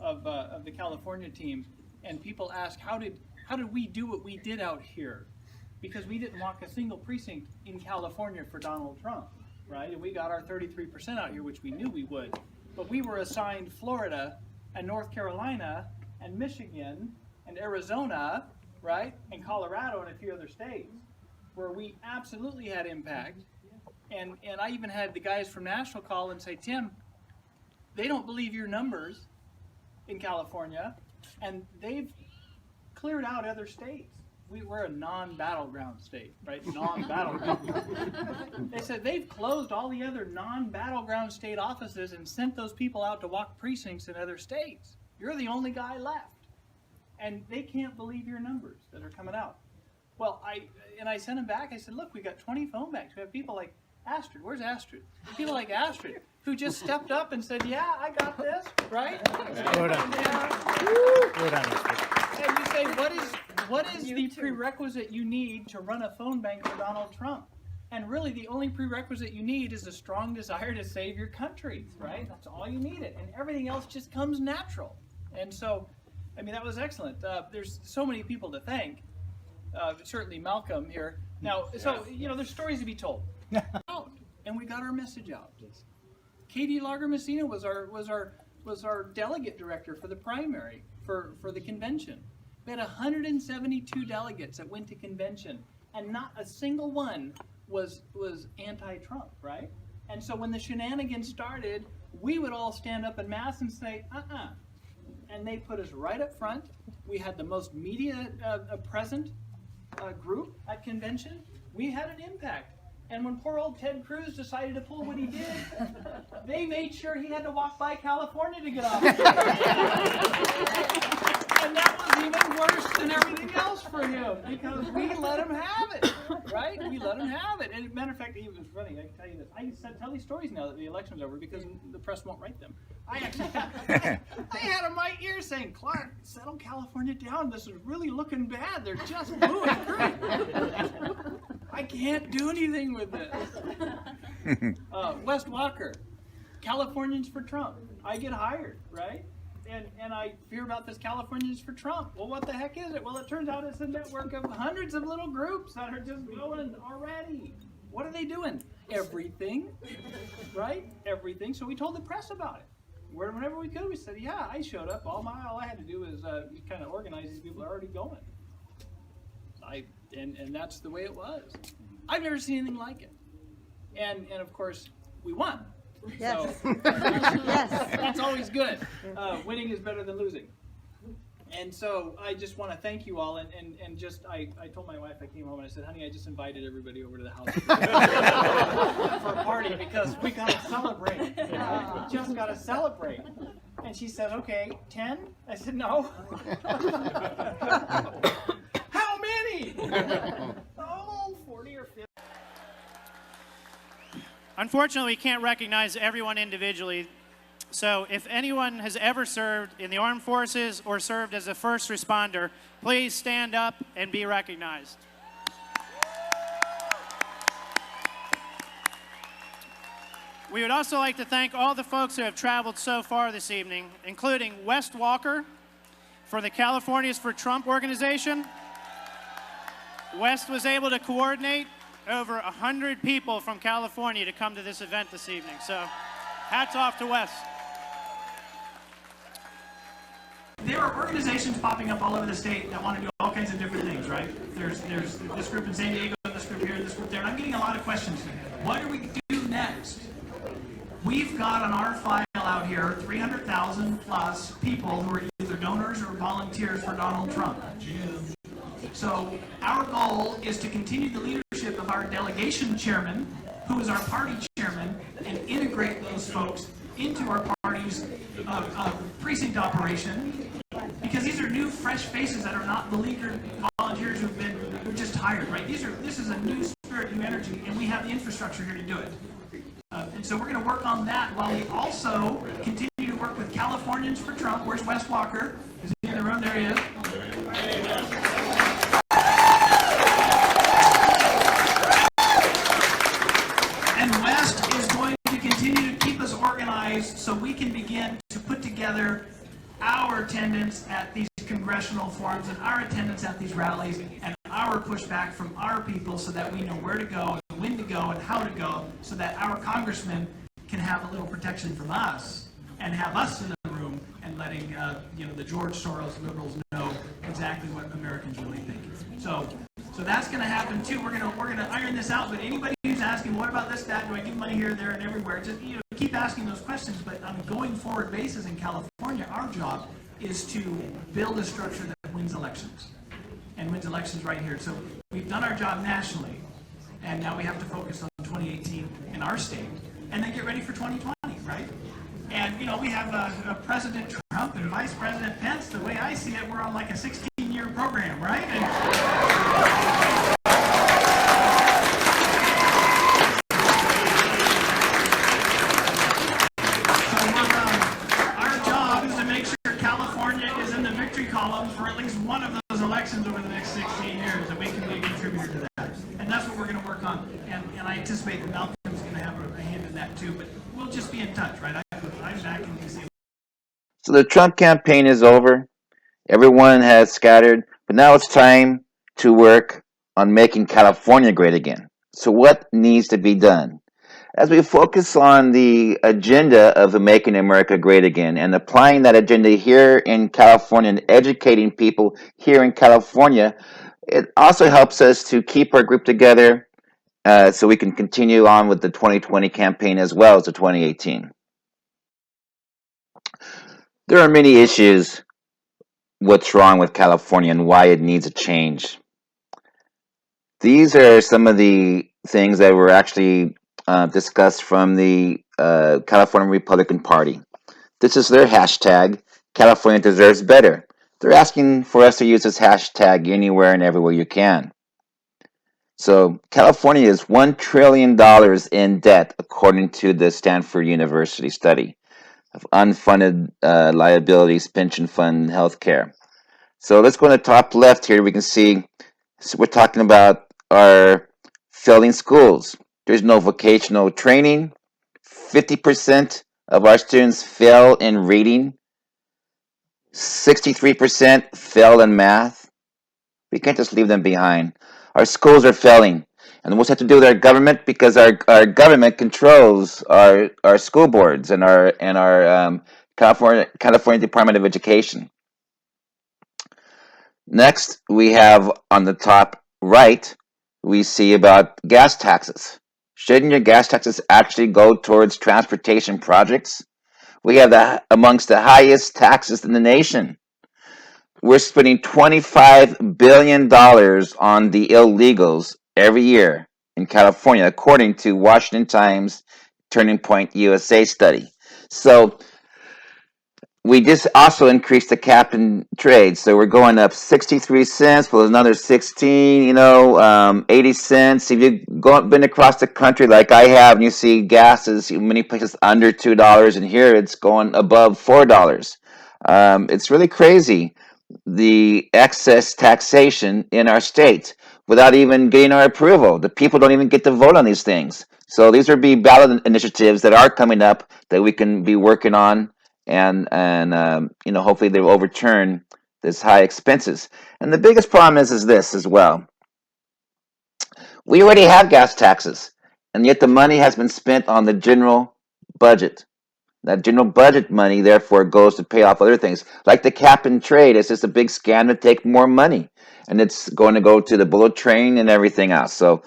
of the California team. And people ask, how did we do what we did out here? Because we didn't walk a single precinct in California for Donald Trump, right? And we got our 33% out here, which we knew we would. But we were assigned Florida and North Carolina and Michigan and Arizona, right? And Colorado and a few other states where we absolutely had impact. And I even had the guys from Nashville call and say, Tim, they don't believe your numbers in California, and they've cleared out other states. We're a non-battleground state, right? Non-battleground. They said they've closed all the other non-battleground state offices and sent those people out to walk precincts in other states. You're the only guy left. And they can't believe your numbers that are coming out. Well, I sent them back. I said, look, we got 20 phone banks. We have people like Astrid. Where's Astrid? People like Astrid who just stepped up and said, yeah, I got this, right? And you say, what is the prerequisite you need to run a phone bank for Donald Trump? And really, the only prerequisite you need is a strong desire to save your country, right? That's all you need it. And everything else just comes natural. And so, that was excellent. There's so many people to thank. Certainly Malcolm here. Now, so, there's stories to be told. And we got our message out. Katie Lager-Messina was our delegate director for the primary for the convention. We had 172 delegates that went to convention, and not a single one was anti-Trump, right? And so when the shenanigans started, we would all stand up en masse and say, and they put us right up front. We had the most media present group at convention. We had an impact. And when poor old Ted Cruz decided to pull what he did, they made sure he had to walk by California to get off. And that was even worse than everything else for him, because we let him have it, right? We let him have it. And as a matter of fact, it was funny. I can tell you this. I tell these stories now that the election's over, because the press won't write them. I had in my ear saying, Clark, settle California down. This is really looking bad. They're just moving through. I can't do anything with this. West Walker, Californians for Trump. I get hired, right? And I hear about this Californians for Trump. Well, what the heck is it? Well, it turns out it's a network of hundreds of little groups that are just going already. What are they doing? Everything, right? Everything. So we told the press about it. Whenever we could, we said, yeah, I showed up. All I had to do was kind of organize these people that are already going. And that's the way it was. I've never seen anything like it. And of course, we won. Yes. So, Yes. that's always good. Winning is better than losing. And so I just want to thank you all. And just, I told my wife, I came home and I said, honey, I just invited everybody over to the house for a party, because we got to celebrate. We just got to celebrate. And she said, okay, 10? I said, no. How many? Oh, 40 or 50. Unfortunately, we can't recognize everyone individually. So if anyone has ever served in the armed forces or served as a first responder, please stand up and be recognized. We would also like to thank all the folks who have traveled so far this evening, including West Walker for the Californians for Trump organization. West was able to coordinate over 100 people from California to come to this event this evening. So hats off to West. There are organizations popping up all over the state that want to do all kinds of different things, right? There's this group in San Diego, this group here, this group there, and I'm getting a lot of questions. What do we do next? We've got on our file out here 300,000 plus people who are either donors or volunteers for Donald Trump. So our goal is to continue the leadership of our delegation chairman, who is our party chairman, and integrate those folks into our party's precinct operation, because these are new, fresh faces that are not beleaguered volunteers who've just hired, right? This is a new spirit, new energy, and we have the infrastructure here to do it. And so we're going to work on that while we also continue to work with Californians for Trump. Where's Wes Walker? Is he in the room? There he is. And West is going to continue to keep us organized so we can begin to put together our attendance at these congressional forums and our attendance at these rallies and our pushback from our people so that we know where to go and when to go and how to go, so that our congressmen can have a little protection from us and have us in the room and letting the George Soros liberals know exactly what Americans really think. So that's going to happen too. We're going to iron this out. But anybody who's asking, what about this, that? Do I give money here, there, and everywhere? Just keep asking those questions. But on a going forward basis in California, our job is to build a structure that wins elections, and wins elections right here. So we've done our job nationally, and now we have to focus on 2018 in our state, and then get ready for 2020, right? And we have President Trump and Vice President Pence. The way I see it, we're on like a 16-year program, right? Our job is to make sure California is in the victory column for at least one of those elections over the next 16 years, that we can be a contributor to that. And that's what we're going to work on. And I anticipate that Malcolm's going to have a hand in that too. But we'll just be in touch, right? I'm back in D.C. So the Trump campaign is over. Everyone has scattered, but now it's time to work on making California great again. So what needs to be done? As we focus on the agenda of making America great again and applying that agenda here in California and educating people here in California, it also helps us to keep our group together so we can continue on with the 2020 campaign as well as the 2018. There are many issues what's wrong with California and why it needs a change. These are some of the things that were actually discussed from the California Republican Party. This is their hashtag, California Deserves Better. They're asking for us to use this hashtag anywhere and everywhere you can. So California is $1 trillion in debt, according to the Stanford University study of unfunded liabilities, pension fund, healthcare. So let's go to the top left here. We can see we're talking about our failing schools. There's no vocational training. 50% of our students fail in reading. 63% fail in math. We can't just leave them behind. Our schools are failing. And what's have to do with our government? Because our government controls our school boards and our California Department of Education. Next, we have on the top right, we see about gas taxes. Shouldn't your gas taxes actually go towards transportation projects? We have amongst the highest taxes in the nation. We're spending $25 billion on the illegals every year in California, according to Washington Times Turning Point USA study. So we just also increased the cap and trade, so we're going up 63 cents plus another 16, 80 cents. If you've been across the country like I have, and you see gas is in many places under $2, and here it's going above $4. It's really crazy, the excess taxation in our state without even getting our approval. The people don't even get to vote on these things. So these are be ballot initiatives that are coming up that we can be working on, and hopefully they will overturn this high expenses. And the biggest problem is this as well. We already have gas taxes, and yet the money has been spent on the general budget. That general budget money, therefore, goes to pay off other things. Like the cap and trade, it's just a big scam to take more money. And it's going to go to the bullet train and everything else. So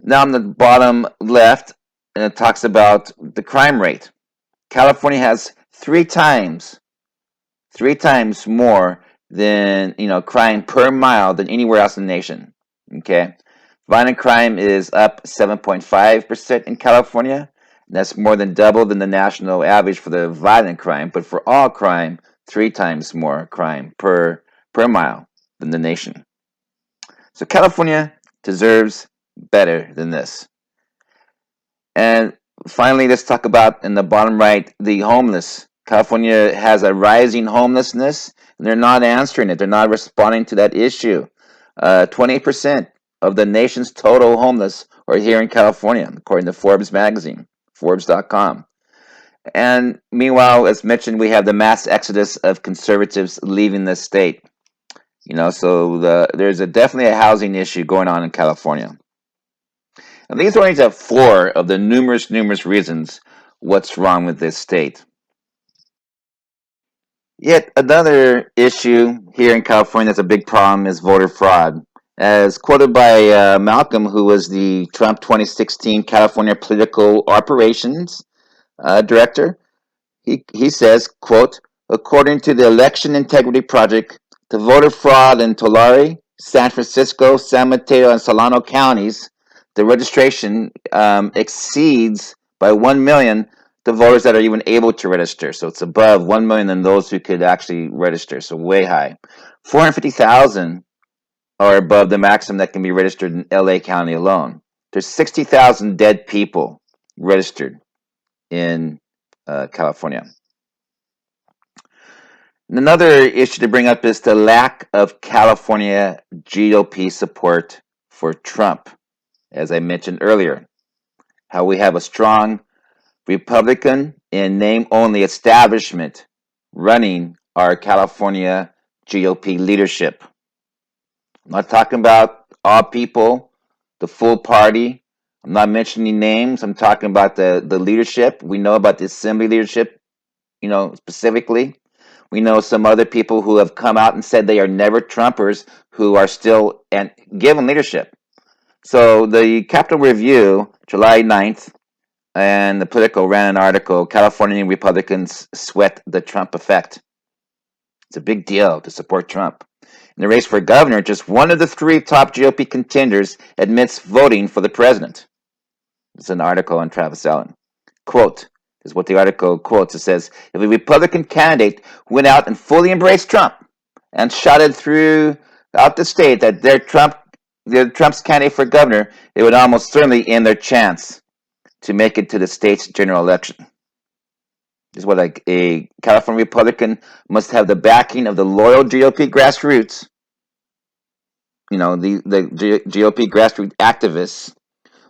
now on the bottom left, and it talks about the crime rate. California has three times more than crime per mile than anywhere else in the nation. Okay, violent crime is up 7.5% in California. That's more than double than the national average for the violent crime, but for all crime, three times more crime per mile than the nation. So California deserves better than this. And finally, let's talk about in the bottom right, the homeless. California has a rising homelessness, and they're not answering it. They're not responding to that issue. 28% of the nation's total homeless are here in California, according to Forbes magazine, Forbes.com. And meanwhile, as mentioned, we have the mass exodus of conservatives leaving the state. So there's definitely a housing issue going on in California. And these are only just four of the numerous reasons what's wrong with this state. Yet another issue here in California that's a big problem is voter fraud. As quoted by Malcolm, who was the Trump 2016 California Political Operations Director, he says, quote, according to the Election Integrity Project, the voter fraud in Tulare, San Francisco, San Mateo, and Solano counties, the registration exceeds by 1 million the voters that are even able to register. So it's above 1 million than those who could actually register, so way high. 450,000 are above the maximum that can be registered in LA County alone. There's 60,000 dead people registered in California. Another issue to bring up is the lack of California GOP support for Trump, as I mentioned earlier. How we have a strong Republican in name only establishment running our California GOP leadership. I'm not talking about all people, the full party. I'm not mentioning names. I'm talking about the leadership. We know about the assembly leadership, specifically. We know some other people who have come out and said they are never Trumpers who are still and given leadership. So the Capitol Review, July 9th, and the Politico ran an article, California Republicans Sweat the Trump Effect. It's a big deal to support Trump. In the race for governor, just one of the three top GOP contenders admits voting for the president. It's an article on Travis Allen. Quote, is what the article quotes. It says, if a Republican candidate went out and fully embraced Trump and shouted throughout the state that they're Trump's candidate for governor, it would almost certainly end their chance to make it to the state's general election. This is what a California Republican must have the backing of the loyal GOP grassroots, the GOP grassroots activists,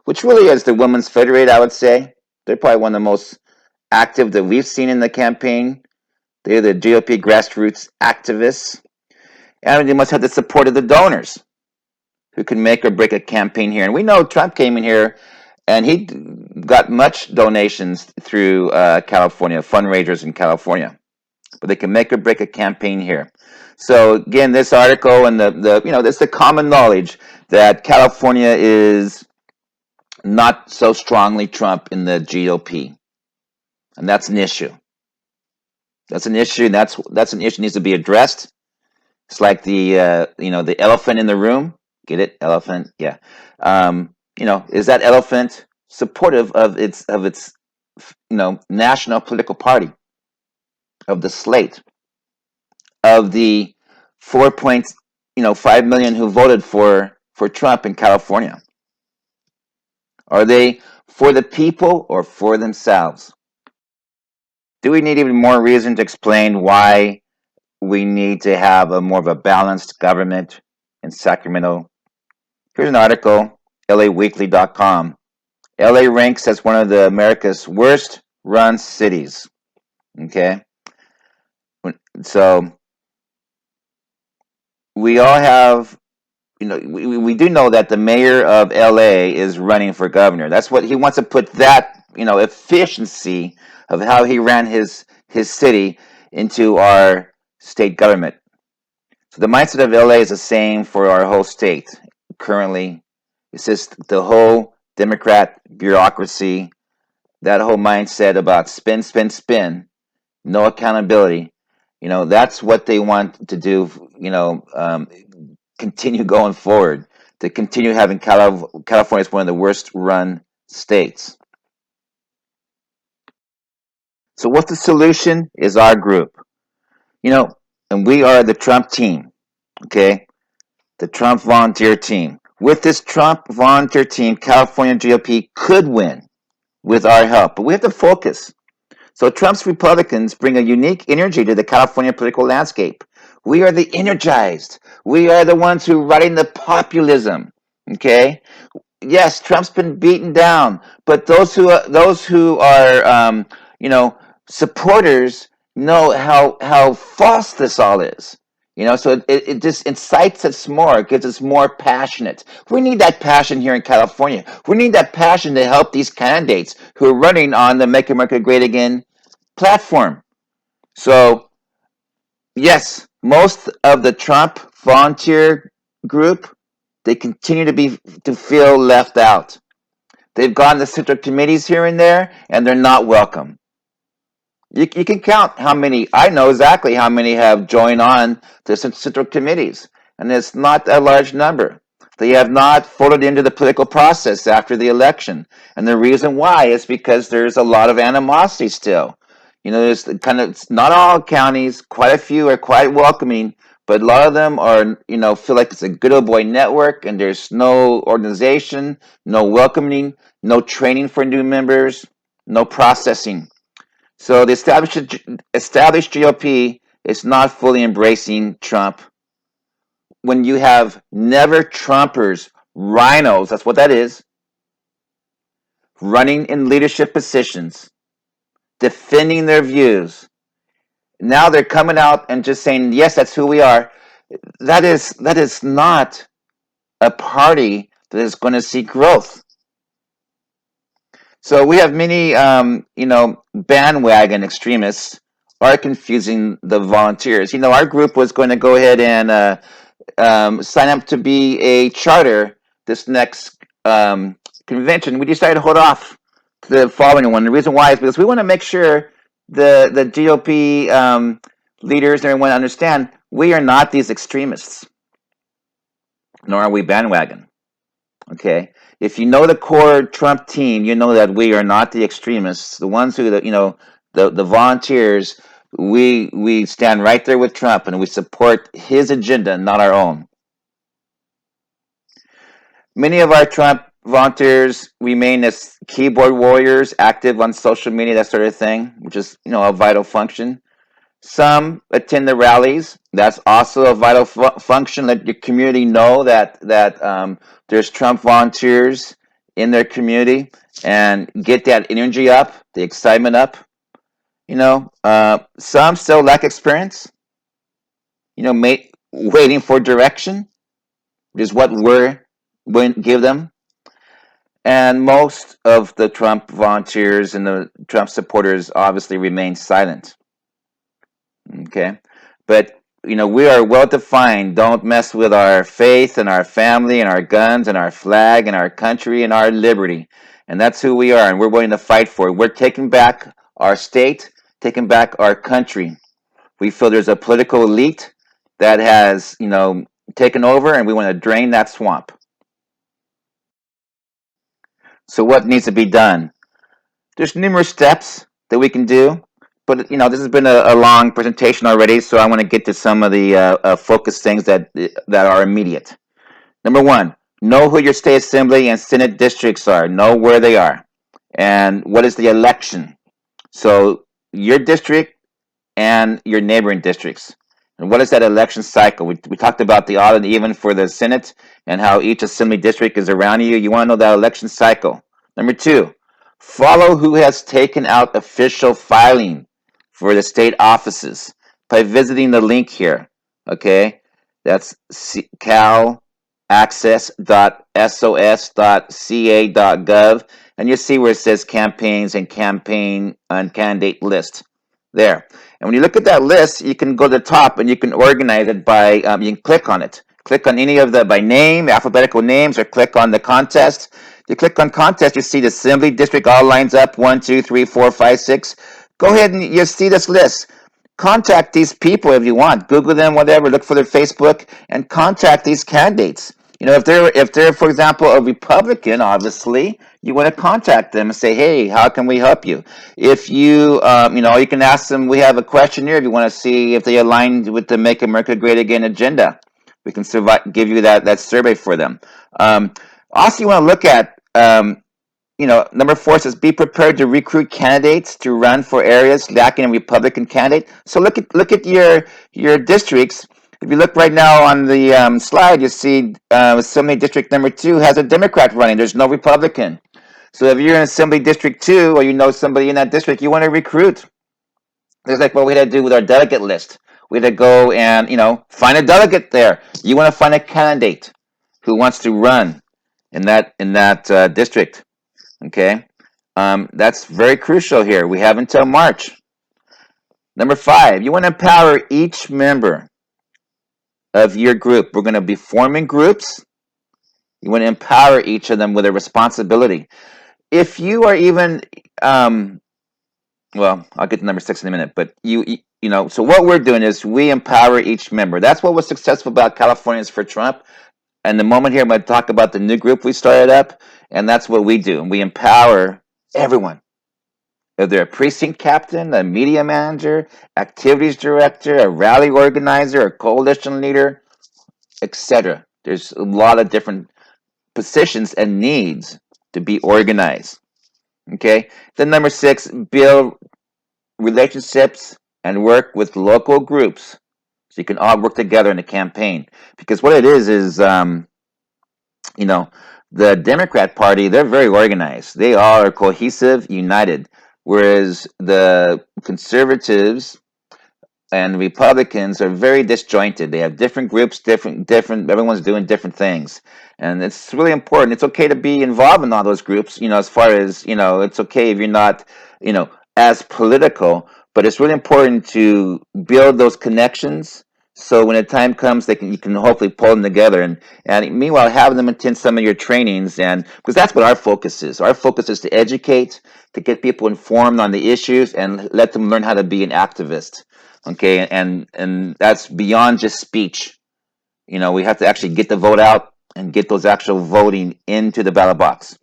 which really is the Women's Federate, I would say. They're probably one of the most active that we've seen in the campaign. They're the GOP grassroots activists. And they must have the support of the donors who can make or break a campaign here. And we know Trump came in here and he got much donations through California, fundraisers in California. But they can make or break a campaign here. So again, this article and it's the common knowledge that California is not so strongly Trump in the GOP. And that's an issue. That's an issue, and that's an issue that needs to be addressed. It's like the the elephant in the room. Get it? Elephant. Yeah. Is that elephant supportive of its national political party, of the slate? of the 4.5 million who voted for Trump in California? Are they for the people or for themselves? Do we need even more reason to explain why we need to have a more of a balanced government in Sacramento? Here's an article, laweekly.com. LA ranks as one of the America's worst run cities. Okay? So we all have, we do know that the mayor of LA is running for governor. That's what he wants to put that, efficiency of how he ran his city into our state government. So the mindset of LA is the same for our whole state. Currently, it's just the whole Democrat bureaucracy, that whole mindset about spin, spin, spin, no accountability. That's what they want to do, continue going forward, to continue having California as one of the worst run states. So what's the solution is our group, and we are the Trump team, okay? The Trump volunteer team. With this Trump volunteer team, California GOP could win with our help, but we have to focus. So Trump's Republicans bring a unique energy to the California political landscape. We are the energized. We are the ones who are riding the populism. Okay. Yes, Trump's been beaten down, but those who are supporters know how false this all is. So it just incites us more, it gets us more passionate. We need that passion here in California. We need that passion to help these candidates who are running on the Make America Great Again platform. So, yes, most of the Trump volunteer group, they continue to feel left out. They've gone to central committees here and there, and they're not welcome. You can count how many. I know exactly how many have joined on to central committees, and it's not a large number. They have not folded into the political process after the election, and the reason why is because there's a lot of animosity still. There's it's not all counties. Quite a few are quite welcoming, but a lot of them are, feel like it's a good old boy network, and there's no organization, no welcoming, no training for new members, no processing. So the established GOP is not fully embracing Trump. When you have never Trumpers, rhinos, that's what that is, running in leadership positions, defending their views. Now they're coming out and just saying, yes, that's who we are. That is not a party that is going to see growth. So we have many, bandwagon extremists are confusing the volunteers. Our group was going to go ahead and sign up to be a charter this next convention. We decided to hold off to the following one. The reason why is because we want to make sure the GOP leaders and everyone understand we are not these extremists, nor are we bandwagon. Okay, if you know the core Trump team, you know that we are not the extremists. The ones who, the volunteers, we stand right there with Trump and we support his agenda, not our own. Many of our Trump volunteers remain as keyboard warriors, active on social media, that sort of thing, which is, a vital function. Some attend the rallies. That's also a vital function. Let your community know that there's Trump volunteers in their community and get that energy up, the excitement up. Some still lack experience. Waiting for direction, which is what we're going to give them. And most of the Trump volunteers and the Trump supporters obviously remain silent. Okay, but we are well defined. Don't mess with our faith and our family and our guns and our flag and our country and our liberty. And that's who we are, and we're willing to fight for it. We're taking back our state, taking back our country. We feel there's a political elite that has, taken over, and we want to drain that swamp. So what needs to be done? There's numerous steps that we can do. But this has been a long presentation already, so I want to get to some of the focus things that are immediate. Number one, know who your state assembly and senate districts are. Know where they are, and what is the election. So your district and your neighboring districts. And what is that election cycle? We talked about the odd and even for the Senate and how each assembly district is around you. You want to know that election cycle. Number two, follow who has taken out official filing for the state offices by visiting the link here. Okay, that's calaccess.sos.ca.gov, and you see where it says campaigns and campaign and candidate list there. And when you look at that list, you can go to the top and you can organize it by, you can click on it. Click on any of the by name, alphabetical names, or click on the contest. You click on contest, you see the assembly district all lines up 1, 2, 3, 4, 5, 6. Go ahead and you see this list. Contact these people if you want. Google them, whatever. Look for their Facebook and contact these candidates. If they're for example a Republican, obviously you want to contact them and say, hey, how can we help you? If you can ask them. We have a questionnaire if you want to see if they align with the Make America Great Again agenda. We can give you that survey for them. Also, you want to look at number 4 says be prepared to recruit candidates to run for areas lacking a Republican candidate. So look at your districts. If you look right now on the slide, you see Assembly District number 2 has a Democrat running. There's no Republican. So if you're in Assembly District 2 or you know somebody in that district, you want to recruit. It's like what we had to do with our delegate list. We had to go and find a delegate there. You want to find a candidate who wants to run in that district. Okay, that's very crucial here. We have until March. Number 5, you want to empower each member of your group. We're going to be forming groups. You want to empower each of them with a responsibility. If you are even, well, I'll get to number 6 in a minute, but so what we're doing is we empower each member. That's what was successful about Californians for Trump. And the moment here, I'm going to talk about the new group we started up, and that's what we do. We empower everyone. If they're a precinct captain, a media manager, activities director, a rally organizer, a coalition leader, etc. There's a lot of different positions and needs to be organized. Okay. Then number 6, build relationships and work with local groups so you can all work together in a campaign. Because what it is the Democrat Party, they're very organized. They all are cohesive, united. Whereas the conservatives and Republicans are very disjointed. They have different groups, different. Everyone's doing different things, and it's really important. It's okay to be involved in all those groups. As far as it's okay if you're not, as political. But it's really important to build those connections. So when the time comes, you can hopefully pull them together, and meanwhile have them attend some of your trainings, and because that's what our focus is. Our focus is to educate, to get people informed on the issues, and let them learn how to be an activist. Okay, and that's beyond just speech. We have to actually get the vote out and get those actual voting into the ballot box.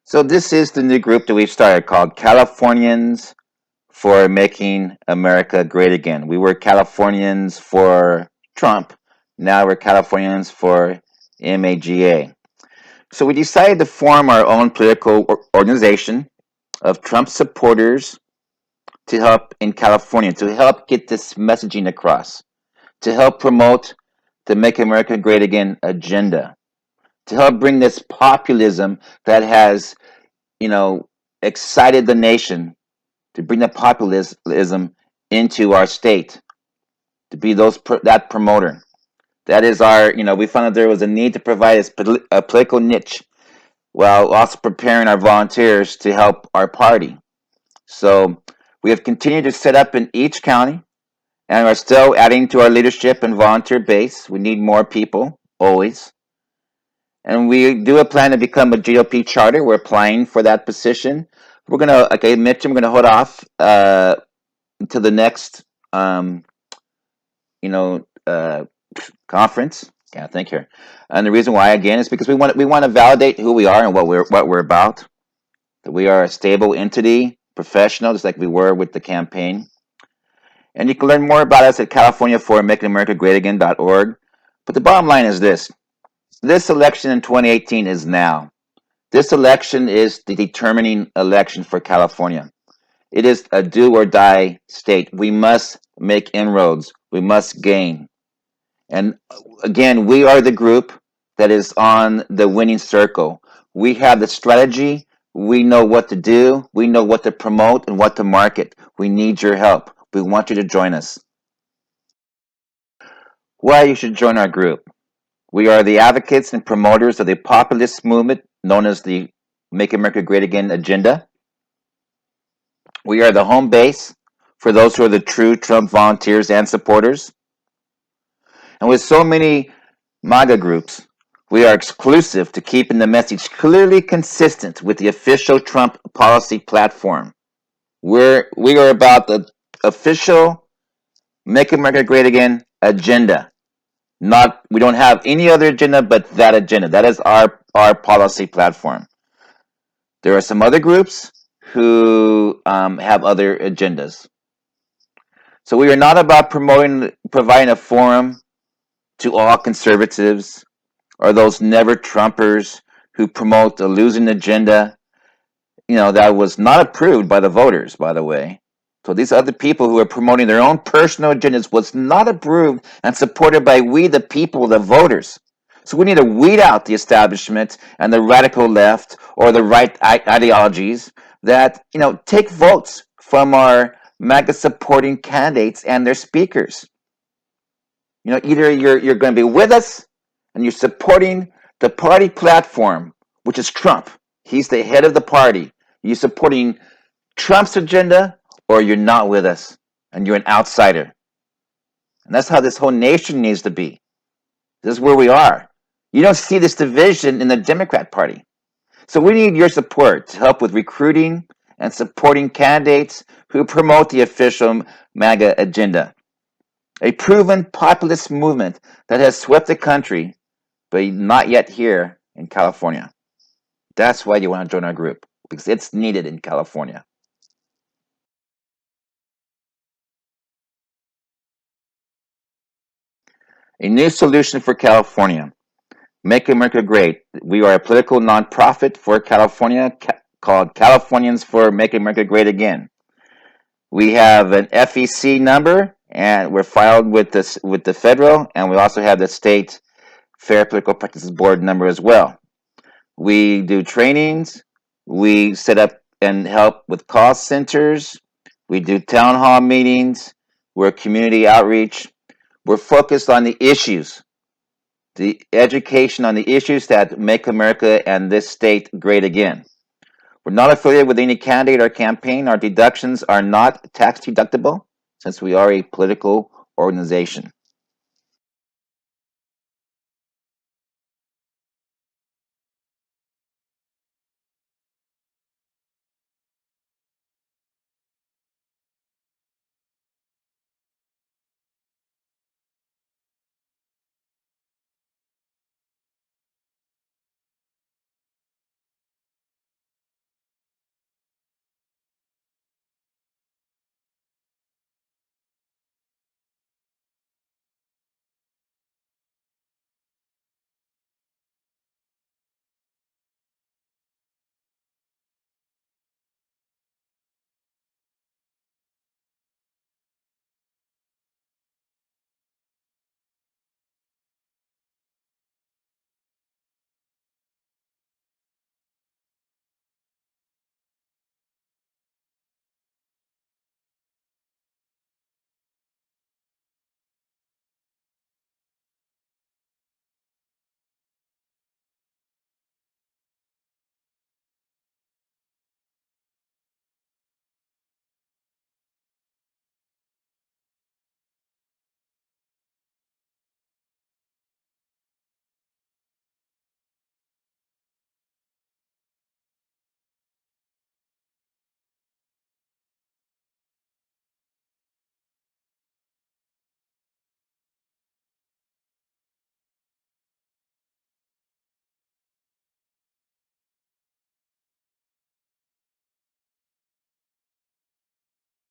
So this is the new group that we've started called Californians for Making America Great Again. We were Californians for Trump. Now we're Californians for MAGA. So we decided to form our own political organization of Trump supporters to help in California, to help get this messaging across, to help promote the Make America Great Again agenda, to help bring this populism that has, excited the nation, to bring the populism into our state, to be that promoter. That is our, we found that there was a need to provide a political niche while also preparing our volunteers to help our party. So we have continued to set up in each county and are still adding to our leadership and volunteer base. We need more people, always. And we do a plan to become a GOP charter. We're applying for that position. We're going to, like I mentioned, we're going to hold off until the next, conference. Can't think here. And the reason why, again, is because we want to validate who we are and what we're about. that we are a stable entity, professional, just like we were with the campaign. And you can learn more about us at CaliforniaForMakingAmericaGreatAgain.org. But the bottom line is this election in 2018 is now. This election is the determining election for California. It is a do or die state. We must make inroads. We must gain. And again, we are the group that is on the winning circle. We have the strategy. We know what to do. We know what to promote and what to market. We need your help. We want you to join us. Why you should join our group? We are the advocates and promoters of the populist movement known as the Make America Great Again agenda. We are the home base for those who are the true Trump volunteers and supporters. And with so many MAGA groups, we are exclusive to keeping the message clearly consistent with the official Trump policy platform. We are about the official Make America Great Again agenda. We don't have any other agenda but that agenda. That is our policy platform. There are some other groups who have other agendas. So we are not about providing a forum to all conservatives or those never Trumpers who promote a losing agenda, that was not approved by the voters, by the way. So these other people who are promoting their own personal agendas was not approved and supported by we, the people, the voters. So we need to weed out the establishment and the radical left or the right ideologies that, take votes from our MAGA supporting candidates and their speakers. Either you're going to be with us and you're supporting the party platform, which is Trump. He's the head of the party. You're supporting Trump's agenda, or you're not with us and you're an outsider. And that's how this whole nation needs to be. This is where we are. You don't see this division in the Democrat Party. So we need your support to help with recruiting and supporting candidates who promote the official MAGA agenda. A proven populist movement that has swept the country, but not yet here in California. That's why you want to join our group, because it's needed in California. A new solution for California. Make America Great. We are a political nonprofit for California called Californians for Make America Great Again. We have an FEC number, and we're filed with the federal, and we also have the state Fair Political Practices Board number as well. We do trainings. We set up and help with call centers. We do town hall meetings. We're community outreach. We're focused on the issues, the education on the issues that make America and this state great again. We're not affiliated with any candidate or campaign. Our deductions are not tax deductible since we are a political organization.